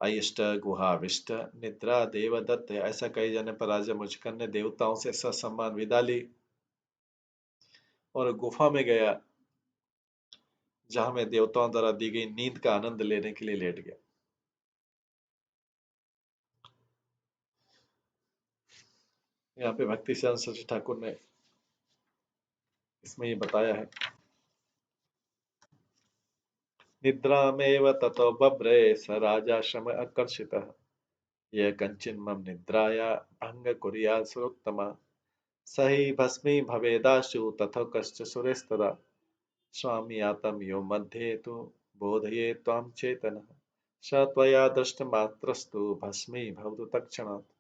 अयिष्ट गुहाविष्ट निद्रा देवदत्त। ऐसा कहे जाने पर राजा मुचकंद ने देवताओं से ससम्मान विदा ली और गुफा में गया, जहां में देवताओं द्वारा दी गई नींद का आनंद लेने के लिए लेट गया। यहाँ पे भक्ति सिद्धांत सरस्वती ठाकुर ने इसमें ये बताया है, निद्रामेव ततो बभ्रे स राजाश्रम आकर्षितः ये कञ्चिन् मम निद्राया भंग कुर्यात् सुरोत्तमा स हि भस्मी भवेदाशु तथोकश्च सुरेस्तदा स्वामी आतम यो मध्ये तु बोधये त्वां चेतनः स त्वया दृष्टमात्रस्तु भस्मी भवतु तत्क्षणात्।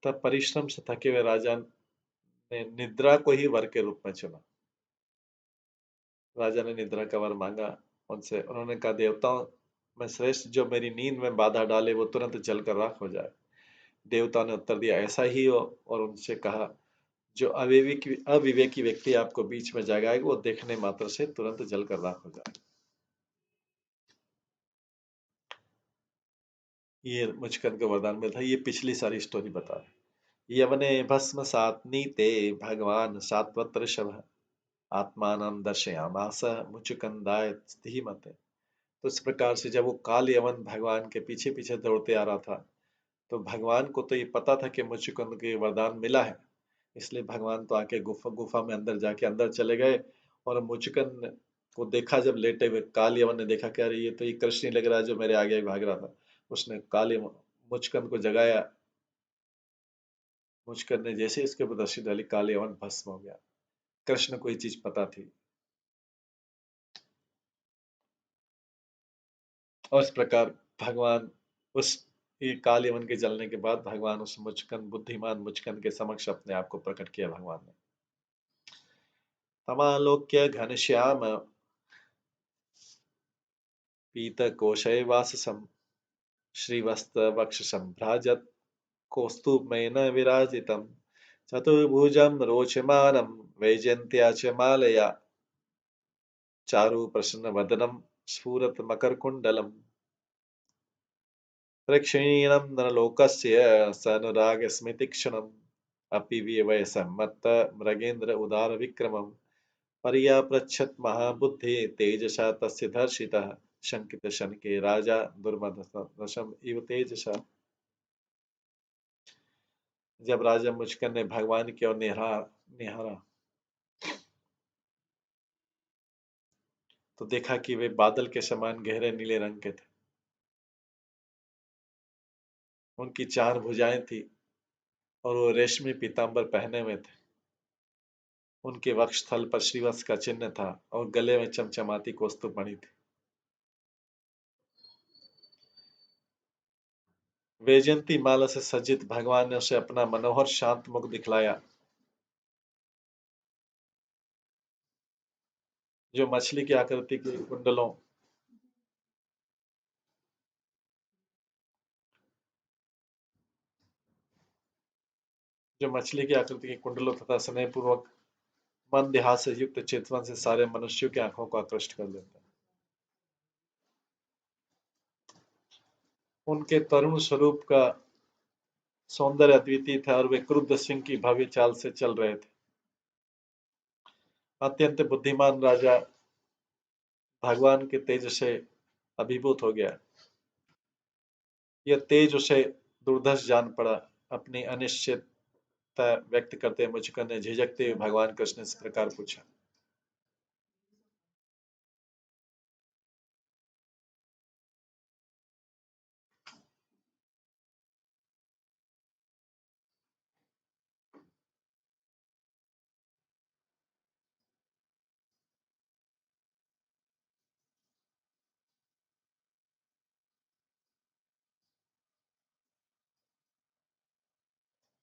तब परिश्रम से थके हुए राजा ने निद्रा को ही वर के रूप में चुना। राजा ने निद्रा का वर मांगा उनसे। उन्होंने कहा, देवताओं में श्रेष्ठ जो मेरी नींद में बाधा डाले वो तुरंत जलकर राख हो जाए। देवताओं ने उत्तर दिया, ऐसा ही हो। और उनसे कहा, जो अविवेकी व्यक्ति आपको बीच में जगाएगा वो देखने मात्र से तुरंत जलकर राख हो जाएगा। ये मुचकंद को वरदान में था। ये पिछली सारी स्टोरी बता रहे। यवने भस्म सात नीते भगवान सात्वत ऋषभ आत्मानं दर्शयामास मुचुकंदाय धीमते। तो इस प्रकार से जब वो काल यवन भगवान के पीछे पीछे दौड़ते आ रहा था, तो भगवान को तो ये पता था कि मुचुकुंद के वरदान मिला है, इसलिए भगवान तो आके गुफा गुफा में अंदर जाके अंदर चले गए। और मुचुकुंद को देखा जब लेटे हुए, काल यवन ने देखा कि अरे ये तो ये कृष्ण ही लग रहा है जो मेरे आगे भाग रहा था। उसने मुचुकुंद को जगाया। मुचुकुंद ने जैसे इसके ऊपर दृष्टि डाली, काल यवन भस्म हो गया। कृष्ण को ये चीज पता थी। और इस प्रकार भगवान उस ये काल यवन के जलने के बाद भगवान उस मुचकंद बुद्धिमान मुचकंद के समक्ष अपने आप को प्रकट किया भगवान ने। तमालोक्य घनश्याम पीतकोशैवाससं श्रीवत्सवक्षसम्भ्राजत् कौस्तुभमेन विराजितं चतुर्भुजं रोचमानं वैजयन्त्या च मालया चारु प्रसन्नवदनं स्फुरतमकरकुण्डलम् प्रेक्षणीयं नरलोकस्य सानुरागस्मृतिक्षणम् अपि विवयसम्मत्त मृगेन्द्र उदार विक्रमम् पर्यापृच्छत् महाबुद्धि तेजसा तस्य दर्शितः शंकित शनके राजा दुर्मदशम इव तेजसा। जब राजा मुचकन ने भगवान की ओर निहारा तो देखा कि वे बादल के समान गहरे नीले रंग के थे। उनकी चार भुजाएं थी और वो रेशमी पीतांबर पहने हुए थे। उनके वक्षस्थल पर श्रीवत्स का चिन्ह था और गले में चमचमाती कौस्तुभ मणि थी। वैजयंती माला से सज्जित भगवान ने उसे अपना मनोहर शांत मुख दिखलाया, जो मछली की आकृति के कुंडलों तथा स्नेहपूर्वक मंद हास से युक्त चितवन से सारे मनुष्यों की आंखों को आकृष्ट कर लेता है। उनके तरुण स्वरूप का सौंदर्य अद्वितीय था और वे क्रुद्ध सिंह की भव्य चाल से चल रहे थे। अत्यंत बुद्धिमान राजा भगवान के तेज से अभिभूत हो गया। यह तेज उसे दुर्धर्ष जान पड़ा। अपनी अनिश्चितता व्यक्त करते मुचकन ने झिझकते हुए भगवान कृष्ण से प्रकार पूछा।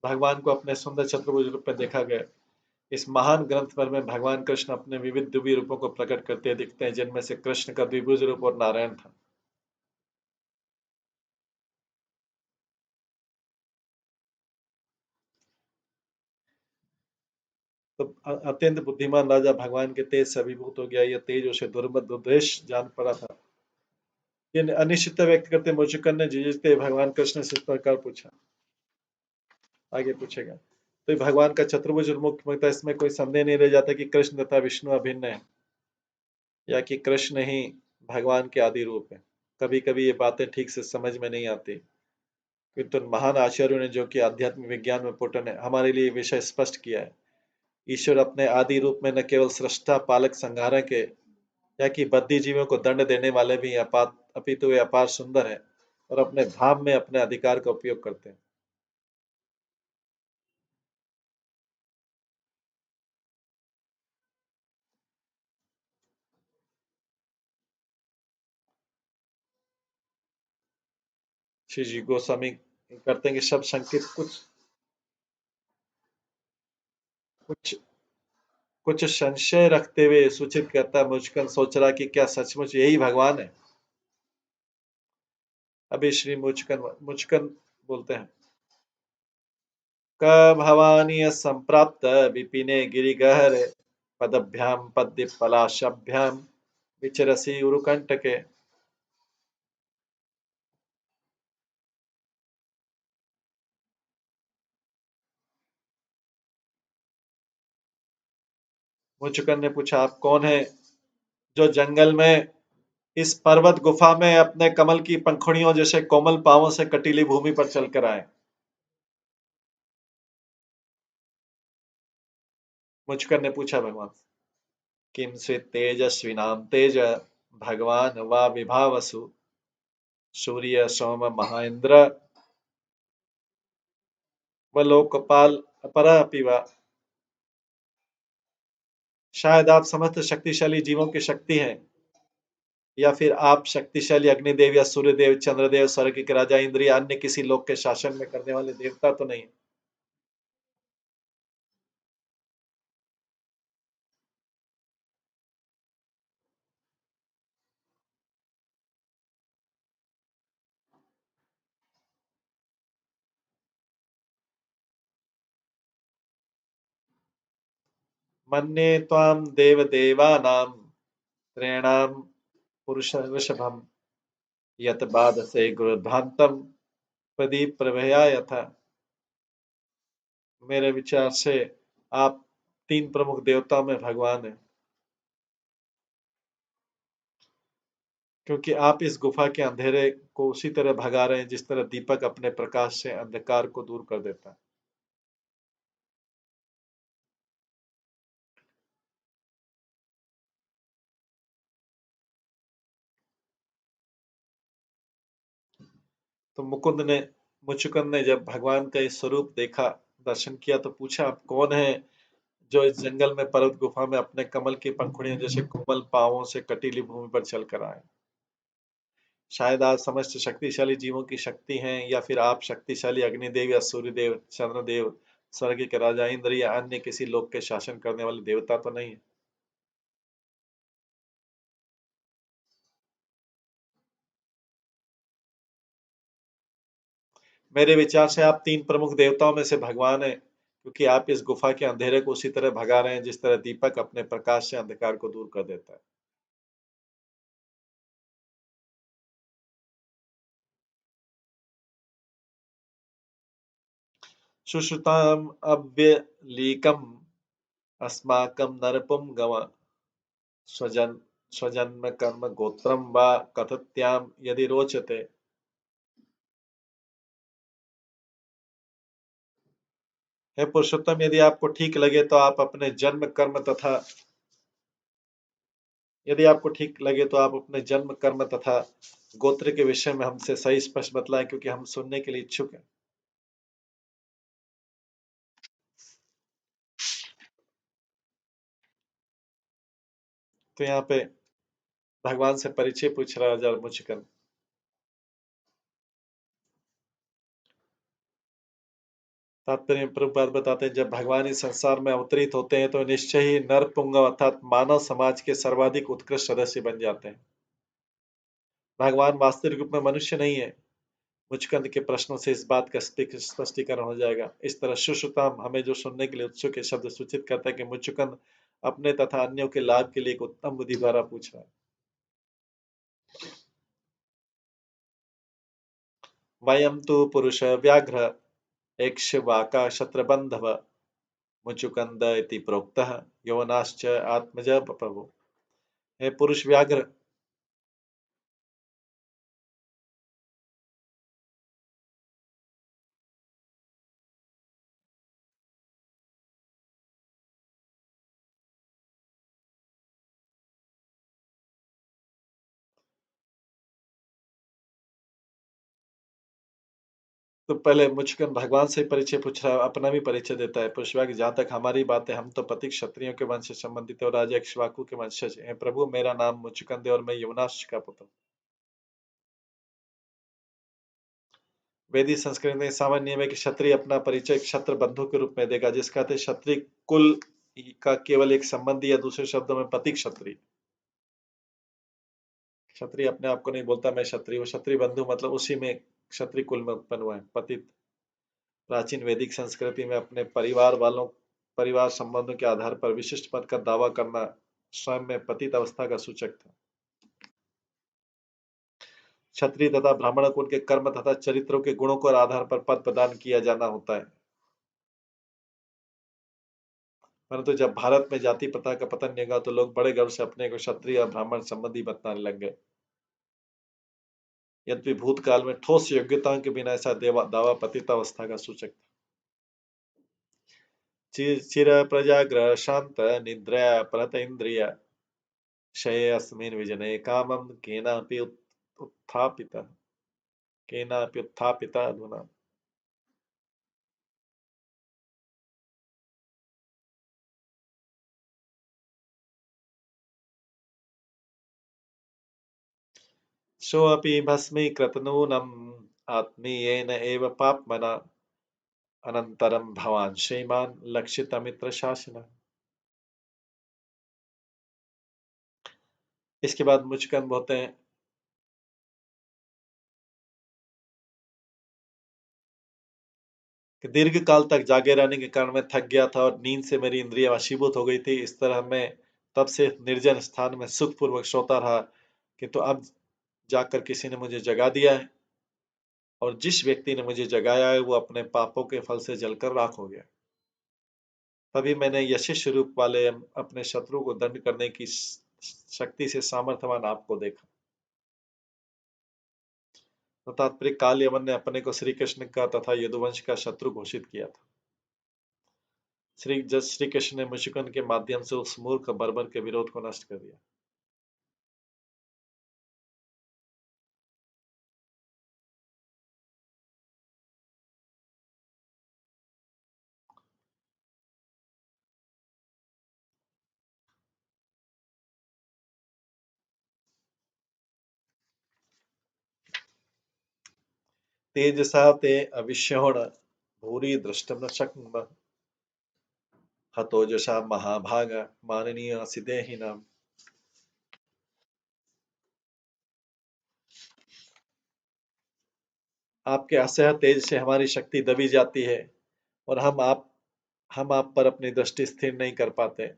भगवान को अपने सुंदर चतुर्भुज रूप में देखा गया। इस महान ग्रंथ पर में भगवान कृष्ण अपने विविध दिव्य रूपों को प्रकट करते दिखते हैं, जिनमें से कृष्ण का द्विभुज रूप और नारायण था। तो अत्यंत बुद्धिमान राजा भगवान के तेज से अभिभूत हो गया। यह तेज उसे दुर्देश जान पड़ा था। यह अनिश्चितता व्यक्त करते मुचुकुंद ने झिझकते भगवान कृष्ण से इस प्रकार पूछा। आगे पूछेगा तो भगवान का चतुर्भुज मुख्य, इसमें कोई संदेह नहीं रह जाता कि कृष्ण तथा विष्णु अभिन्न है या कि कृष्ण ही भगवान के आदि रूप है। कभी कभी ये बातें ठीक से समझ में नहीं आती, किंतु महान आचार्यों ने, जो कि आध्यात्मिक विज्ञान में पुटन है, हमारे लिए विषय स्पष्ट किया है। ईश्वर अपने आदि रूप में न केवल सृष्टा पालक संहारक है या कि बद्धी जीवों को दंड देने वाले भी अपितु वे अपार सुंदर है और अपने धाम में अपने अधिकार का उपयोग करते हैं। श्री जी गोस्वामी करते हैं कि सब संकेत कुछ कुछ संशय रखते हुए सूचित करता, मुचकन सोच रहा कि क्या सचमुच यही भगवान है। अभी श्री मुचकन मुचकन बोलते हैं, क भवानी संप्राप्त विपिने गिरिगहरे पदभ्यां पद्य पलाशाभ्यां विचरसी उरुकंटके। मुचुकन ने पूछा, आप कौन है जो जंगल में इस पर्वत गुफा में अपने कमल की पंखुड़ियों जैसे कोमल पांवों से कटीली भूमि पर चलकर आए। मुचुकन ने पूछा, भगवान किम स्वित तेजस्विनाम तेज भगवान वा विभावसु सूर्य सोम महेंद्र व लोकपाल अपरा पिवा। शायद आप समस्त शक्तिशाली जीवों की शक्ति हैं, या फिर आप शक्तिशाली अग्निदेव या सूर्यदेव, चंद्रदेव, स्वर्ग के राजा, इंद्र या अन्य किसी लोक के शासन में करने वाले देवता तो नहीं। मन्ये त्वां देवदेवानां त्रयाणां पुरुष वृषभम यत बाधसे गुरुध्वांतम प्रदीप प्रभया यथा। मेरे विचार से आप तीन प्रमुख देवताओं में भगवान हैं, क्योंकि आप इस गुफा के अंधेरे को उसी तरह भगा रहे हैं जिस तरह दीपक अपने प्रकाश से अंधकार को दूर कर देता है। तो मुचुकुंद ने जब भगवान का इस स्वरूप देखा, दर्शन किया, तो पूछा, आप कौन है जो इस जंगल में पर्वत गुफा में अपने कमल की पंखुड़ियों जैसे कोमल पांवों से कटीली भूमि पर चलकर आए। शायद आप समस्त शक्तिशाली जीवों की शक्ति हैं, या फिर आप शक्तिशाली अग्निदेव या सूर्यदेव, चंद्रदेव, स्वर्ग के राजा, इंद्र या अन्य किसी लोक के शासन करने वाले देवता तो नहीं है। मेरे विचार से आप तीन प्रमुख देवताओं में से भगवान हैं, क्योंकि आप इस गुफा के अंधेरे को उसी तरह भगा रहे हैं जिस तरह दीपक अपने प्रकाश से अंधकार को दूर कर देता है। सुश्रुताम अव्यलीकम अस्माकं नरपुंगव स्वजन स्वजन्म कर्म गोत्रम वा कथत्याम यदि रोचते। हे पुरुषोत्तम, यदि आपको ठीक लगे तो आप अपने जन्म कर्म तथा गोत्र के विषय में हमसे सही स्पष्ट बतलाएं, क्योंकि हम सुनने के लिए इच्छुक हैं। तो यहाँ पे भगवान से परिचय पूछ रहा राजा मुचकन। तात्पर्य प्रभुपाद बताते हैं, जब भगवान इस संसार में अवतरित होते हैं तो निश्चय ही नर पुंगव अर्थात मानव समाज के सर्वाधिक उत्कृष्ट सदस्य बन जाते हैं। भगवान वास्तविक रूप में मनुष्य नहीं है। मुचकंद के प्रश्नों से इस बात का स्पष्टीकरण हो जाएगा। इस तरह सुश्रुताम हमें जो सुनने के लिए उत्सुक है शब्द सूचित करता है कि मुचकंद अपने तथा अन्यों के लाभ के लिए एक उत्तम बुद्धि द्वारा पूछ रहा है। वयम तो पुरुष व्याघ्र एक्ष्वाका शत्रबंधव मुचुकंद इति प्रोक्तः यवनाश्च आत्मज प्रभु। हे पुरुष व्याघ्र, तो पहले मुचकंद भगवान से परिचय पूछ रहा है, अपना भी परिचय देता है। पुरुषव्याघ्र, जहाँ तक हमारी बात है, हम तो पतिक क्षत्रियों के वंश से संबंधित है और राजा इक्ष्वाकु के वंशज हैं। प्रभु, मेरा नाम मुचकंद है और मैं यमुनाश्च का पुत्र। वेदी संस्कृति में सामान्य नियम है कि क्षत्रिय अपना परिचय क्षत्र बंधु के रूप में देगा, जिसका अर्थ क्षत्रिय कुल का केवल एक संबंधी या दूसरे शब्दों में पति क्षत्रिय। क्षत्रिय अपने आप को नहीं बोलता मैं क्षत्रिय हूँ। क्षत्रिय बंधु मतलब उसी में क्षत्रिय कुल में उत्पन्न हुआ है, पतित। प्राचीन वैदिक संस्कृति में अपने परिवार संबंधों के आधार पर विशिष्ट पद का दावा करना स्वयं में पतित अवस्था का सूचक था। क्षत्रिय तथा ब्राह्मण को उनके कर्म तथा चरित्रों के गुणों के आधार पर पद प्रदान किया जाना होता है। परंतु जब भारत में जाति प्रथा का पतन नहीं हुआ तो लोग बड़े गर्व से अपने को क्षत्रिय और ब्राह्मण संबंधी बताने लग गए। यद्यपि भूतकाल में ठोस योग्यताओं के बिना ऐसा दावा पतित अवस्था का सूचक था। चिर प्रजाग्र शांत निद्रा परत इंद्रिय क्षये अस्मिन् विजने कामं केनापि उत्थापिता अधुना। सोऽपि भस्मीकृतनूनम् आत्मीयेन एव पाप्मना अनन्तरं भवान् श्रीमान् लक्षितमित्रशासिनः। इसके बाद मुचकंद बोलते हैं कि दीर्घ काल तक जागे रहने के कारण मैं थक गया था और नींद से मेरी इंद्रियां वशीभूत हो गई थी। इस तरह मैं तब से निर्जन स्थान में सुखपूर्वक सोता रहा, किंतु अब जाकर किसी ने मुझे जगा दिया है, और जिस व्यक्ति ने मुझे जगाया है वो अपने पापों के फल से जलकर राख हो गया। तभी मैंने यशिष रूप वाले अपने शत्रु को दंड करने की शक्ति से सामर्थ्यवान आपको देखा। तो तात्पर्य काल यमन ने अपने को श्री कृष्ण का तथा यदुवंश का शत्रु घोषित किया था। श्री कृष्ण ने मुचुकुंद के माध्यम से उस मूर्ख बर्बर के विरोध को नष्ट कर दिया। तेजसा ते अविश्योण भूरि दृष्टम न शक्नुमः हतोजसा महाभाग माननीय सिदेहिनाम। आपके असह्य तेज से हमारी शक्ति दबी जाती है और हम आप पर अपनी दृष्टि स्थिर नहीं कर पाते।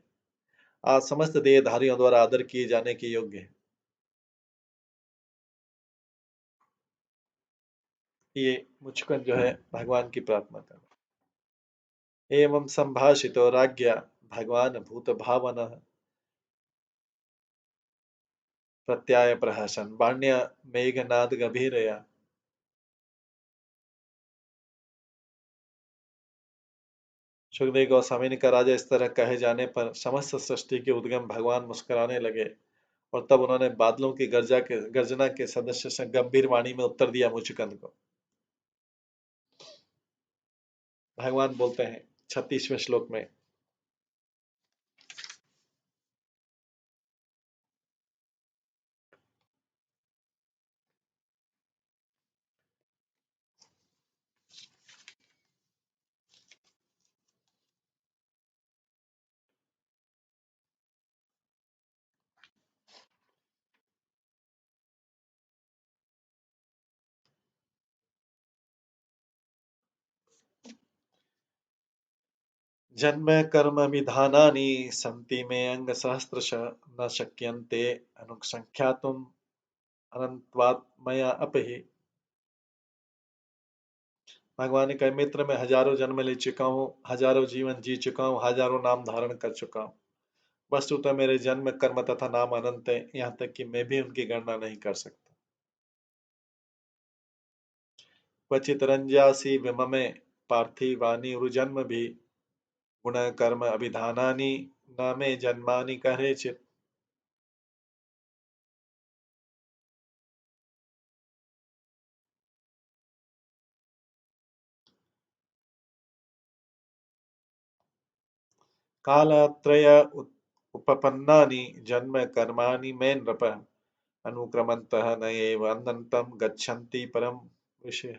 आज समस्त देहधारियों द्वारा आदर किए जाने के योग्य है। ये मुचकुंद जो है भगवान की प्रार्थना कर। एवं संभाषितो राज्ञा भगवान भूत भावनः प्रत्याय प्रहसन बाण्य मेघनाद गभीरया। सुखदेव गोस्वामी का राजा इस तरह कहे जाने पर समस्त सृष्टि के उद्गम भगवान मुस्कुराने लगे, और तब उन्होंने बादलों की गर्जना के सदस्य से गंभीर वाणी में उत्तर दिया मुचुकुंद को। भगवान बोलते हैं 36वें श्लोक में, जन्म कर्म विधानानि सन्ति मे अंग सहस्रश न शक्यन्ते अनुसंख्यातुम् अनंतवात् मया अपहि। भगवान ने कहा, मित्र मैं हजारों जन्म ले चुका हूँ, हजारों जीवन जी चुका हूँ, हजारों नाम धारण कर चुका हूँ। वस्तुतः मेरे जन्म कर्म तथा नाम अनंत है, यहाँ तक कि मैं भी उनकी गणना नहीं कर सकता। क्वचित रंजासी विममे पार्थिवानि उरुजन्म भी गुण कर्म अभिधानानि न मे जन्मानि करेचित्। कालत्रय उपपन्नानि जन्म कर्माणि मे नृप अनुक्रमन्तः न एव अनन्तं गच्छन्ति परम ऋषयः।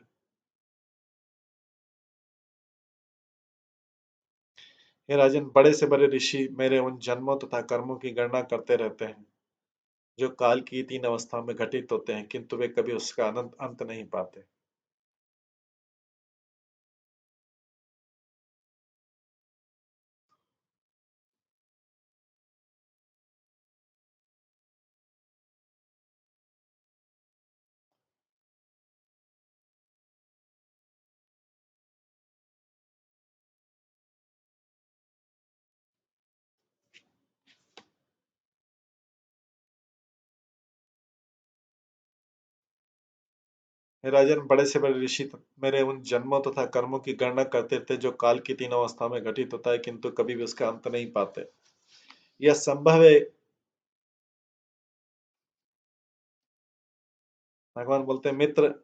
हे राजन, बड़े से बड़े ऋषि मेरे उन जन्मों तथा कर्मों की गणना करते रहते हैं जो काल की 3 अवस्थाओं में घटित होते हैं, किंतु वे कभी उसका अनंत अंत नहीं पाते। हे राजन, बड़े से बड़े ऋषि मेरे उन जन्मों तथा कर्मों की गणना करते थे जो काल की तीन अवस्थाओं में घटित होता है, किंतु कभी भी उसका अंत नहीं पाते। यह संभव है। भगवान बोलते हैं, मित्र,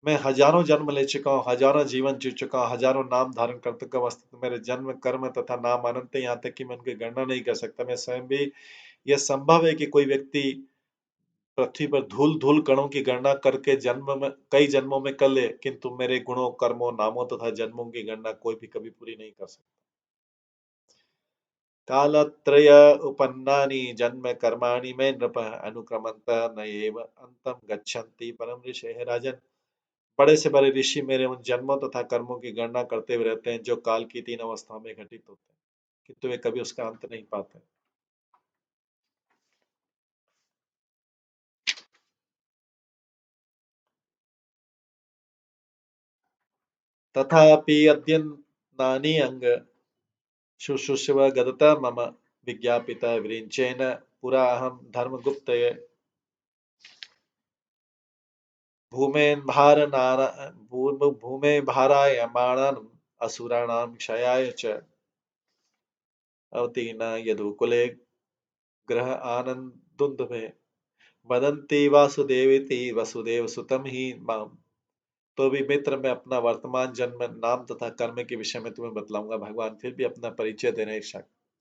मैं हजारों जन्म ले चुका हूँ, हजारों जीवन जी चुका हूँ, हजारों नाम धारण कर चुका हूँ। वस्तुतः मेरे जन्म, कर्म तथा नाम अनंत है, यहाँ तक कि मैं उनकी गणना नहीं कर सकता। मैं स्वयं भी, यह संभव है कि कोई व्यक्ति पृथ्वी पर धूल धूल कणों की गणना करके जन्म में, कई जन्मों में कर ले, किंतु मेरे गुणों, कर्मों, नामों तथा जन्मों की गणना कोई भी कभी पूरी नहीं कर सकता। कालत्रय उपन्नानि जन्म कर्माणि मे नृप अनुक्रमन्त न एव अंतम गच्छन्ति परम ऋषि। हे राजन, बड़े से बड़े ऋषि मेरे उन जन्मों तथा कर्मों की गणना करते हुए रहते हैं जो काल की तीन अवस्थाओं में घटित होते हैं, किंतु वे कभी उसका अंत नहीं पाते। तथापि अद्यन्नानि अंग शुश्रूषव गदता मम विज्ञापिता विरिञ्चेन पुरा अहं धर्मगुप्तये भूमे भारायमाणान् असुराणां क्षयाय च अवतीर्णा यदुकुले ग्रह आनन्दुन्दुभे वदन्ति वासुदेवेति वसुदेवसुतं हि माम्। तो भी मित्र, मैं अपना वर्तमान जन्म, नाम तथा कर्म के विषय में तुम्हें बतलाऊंगा। भगवान फिर भी अपना परिचय दे रहे हैं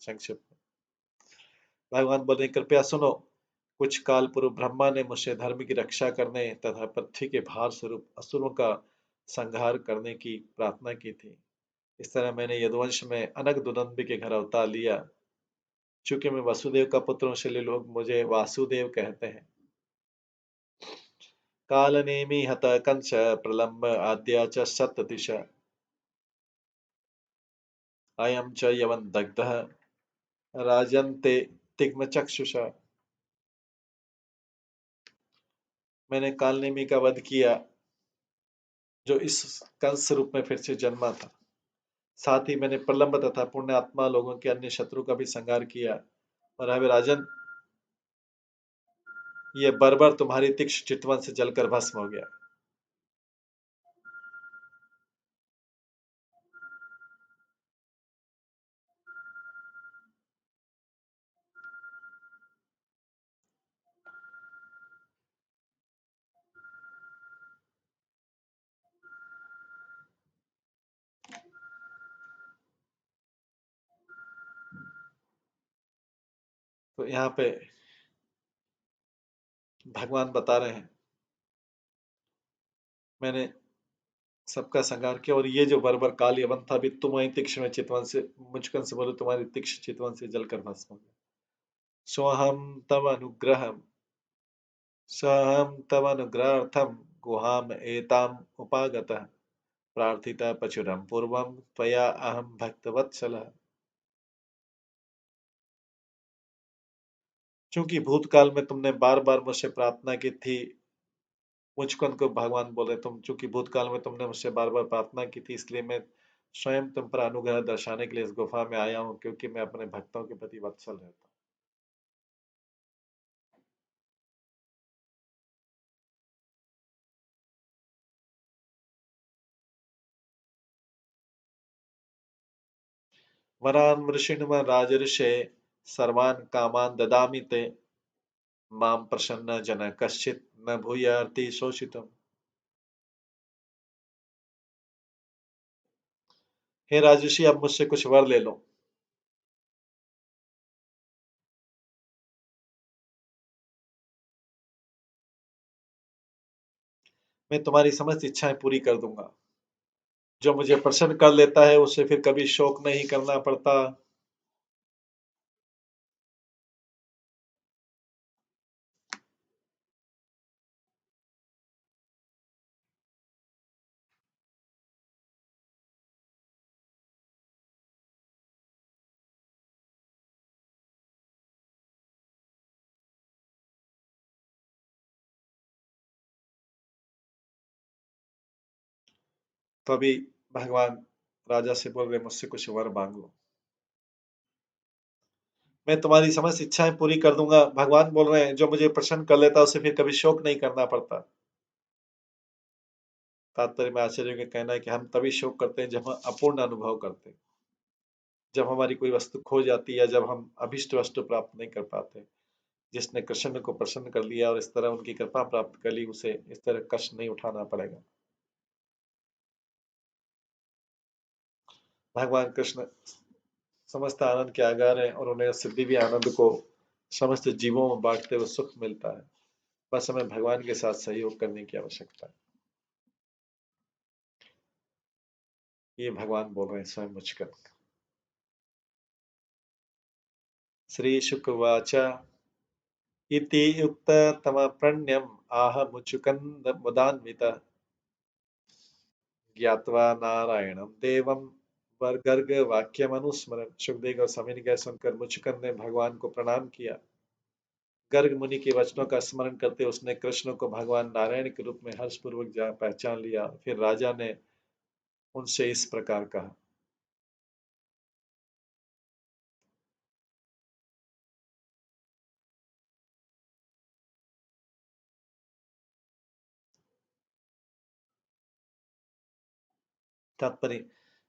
संक्षिप्त में। भगवान बोले, कृपया सुनो। कुछ काल पूर्व ब्रह्मा ने मुझसे धर्म की रक्षा करने तथा पृथ्वी के भार स्वरूप असुरों का संहार करने की प्रार्थना की थी। इस तरह मैंने यदुवंश में अनग दुनंबी के घर अवतार लिया। चूंकि मैं वसुदेव का पुत्र हूं, इसलिए लोग मुझे वासुदेव कहते हैं। कालनेमि हत कंस प्रलंब आद्या च सप्तदिश अयं च यवन दग्धः राजन्ते तिग्मचक्षुषा। मैंने कालनेमी का वध किया, जो इस कंस रूप में फिर से जन्मा था। साथ ही मैंने प्रलंब तथा पुण्यात्मा लोगों के अन्य शत्रु का भी संहार किया। और अब राजन, ये बर्बर तुम्हारी तीक्ष्ण चितवन से जलकर भस्म हो गया। तो यहाँ पे भगवान बता रहे हैं, मैंने सबका संहार किया, और ये जो बर्बर काल यवन था, भी तुम्हारी तीक्ष्ण चितवन से, मुझकन से बोलो, तुम्हारी तीक्ष्ण चितवन से जलकर भस्म हो गया। सोहम तव अनुग्रह सोहम तव अनुग्रहार्थम गुहाम एताम उपागतः प्रार्थिता पशुरम पूर्वम त्वया अहम भक्तवत्सलः। चूंकि भूतकाल में तुमने बार बार मुझसे प्रार्थना की थी, मुझको उनको भगवान बोले, तुम चूंकि भूतकाल में तुमने मुझसे बार बार प्रार्थना की थी, इसलिए मैं स्वयं तुम पर अनुग्रह दर्शाने के लिए इस गुफा में आया हूँ, क्योंकि मैं अपने भक्तों के प्रति वत्सल रहता हूँ। वरान वृषिण्व राजर्षे सर्वान् कामान् ददामि ते मां प्रसन्न जन कश्चित् न भूयार्ति शोषितुम्। हे राजर्षि, अब मुझसे कुछ वर ले लो। मैं तुम्हारी समस्त इच्छाएं पूरी कर दूंगा। जो मुझे प्रसन्न कर लेता है, उसे फिर कभी शोक नहीं करना पड़ता। तो अभी भगवान राजा से बोल रहे, मुझसे कुछ वर मांग लो, मैं तुम्हारी समस्त इच्छाएं पूरी कर दूंगा। भगवान बोल रहे हैं, जो मुझे प्रसन्न कर लेता है, उसे फिर कभी शोक नहीं करना पड़ता। तात्पर्य में आचार्यों का कहना है कि हम तभी शोक करते हैं जब हम अपूर्ण अनुभव करते हैं, जब हमारी कोई वस्तु खो जाती है या जब हम अभिष्ट वस्तु प्राप्त नहीं कर पाते। जिसने कृष्ण को प्रसन्न कर लिया और इस तरह उनकी कृपा प्राप्त कर ली, उसे इस तरह कष्ट नहीं उठाना पड़ेगा। भगवान कृष्ण समस्त आनंद के आगार हैं और उन्हें सिद्धि भी आनंद को समस्त जीवों में बांटते हुए सुख मिलता है। बस हमें भगवान के साथ सहयोग करने की आवश्यकता है। ये भगवान बोल रहे हैं स्वयं मुझकर। श्री शुकवाच इति युक्त तम प्रणम्य आह मुचुकंद मुदान्वित ज्ञात्वा नारायणं देवं गर्ग वाक्यमनुस्मरन्। सुखदेव गोस्वामी ने कह सुनकर मुचुकंद ने भगवान को प्रणाम किया। गर्ग मुनि के वचनों का स्मरण करते उसने कृष्ण को भगवान नारायण के रूप में हर्षपूर्वक पहचान लिया। फिर राजा ने उनसे इस प्रकार कहा। तात्पर्य,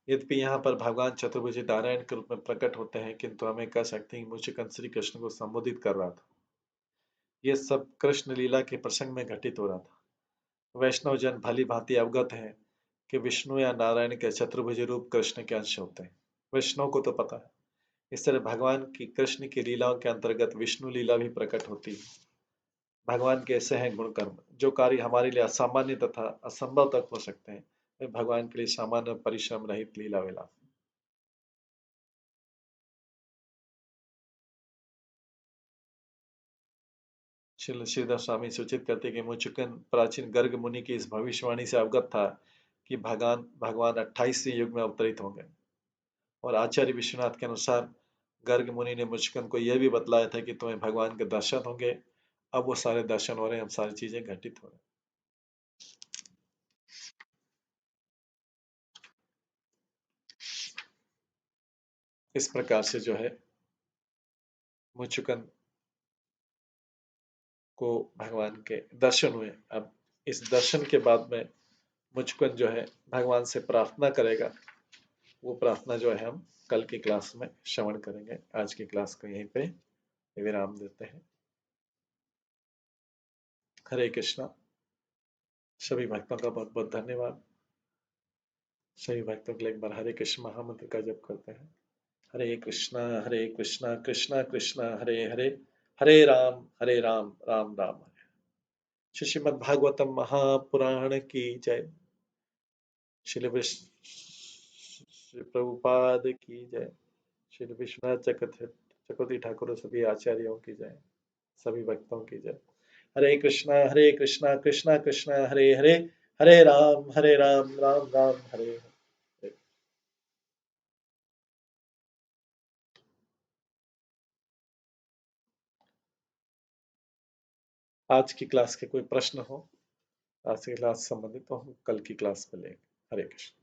यद्यपि यहाँ पर भगवान चतुर्भुज नारायण के रूप में प्रकट होते हैं, किंतु हमें कह सकते हैं कि मुचुकंद श्री कृष्ण को संबोधित कर रहा था। ये सब कृष्ण लीला के प्रसंग में घटित हो रहा था। वैष्णव जन भली भांति अवगत हैं कि विष्णु या नारायण के चतुर्भुज रूप कृष्ण के अंश होते हैं। वैष्णव को तो पता है। इस तरह भगवान की कृष्ण की लीलाओं के अंतर्गत विष्णु लीला भी प्रकट होती है। भगवान के ऐसे हैं गुण कर्म जो कार्य हमारे लिए असामान्य तथा असंभव तक हो सकते हैं, वे भगवान के लिए सामान्य परिश्रम रहित लीला विलास। श्रीधर स्वामी सूचित करते कि मुचुकन प्राचीन गर्ग मुनि की इस भविष्यवाणी से अवगत था कि भगवान 28वें युग में अवतरित होंगे। और आचार्य विश्वनाथ के अनुसार गर्ग मुनि ने मुचुकन को यह भी बतलाया था कि तुम्हें भगवान के दर्शन होंगे। अब वो सारे दर्शन हो रहे हैं, अब सारी चीजें घटित हो रही हैं। इस प्रकार से जो है मुचुकन को भगवान के दर्शन हुए। अब इस दर्शन के बाद में मुचुकन जो है भगवान से प्रार्थना करेगा। वो प्रार्थना जो है हम कल की क्लास में श्रवण करेंगे। आज की क्लास को यहीं पे विराम देते हैं। हरे कृष्णा। सभी भक्तों का बहुत बहुत धन्यवाद। सभी भक्तों के लिए एक बार हरे कृष्ण महामंत्र का जप करते हैं। हरे कृष्णा कृष्णा कृष्णा हरे हरे, हरे राम राम राम हरे। श्रीमद् भागवतम महापुराण की जय। श्री प्रभुपाद की जय। श्री विश्वनाथ चक्रवर्ती ठाकुर सभी आचार्यों की जय। सभी भक्तों की जय। हरे कृष्णा कृष्णा कृष्णा हरे हरे, हरे राम राम राम हरे हरे। आज की क्लास के कोई प्रश्न हो, आज की क्लास संबंधित तो हम कल की क्लास में लेंगे। हरे कृष्ण।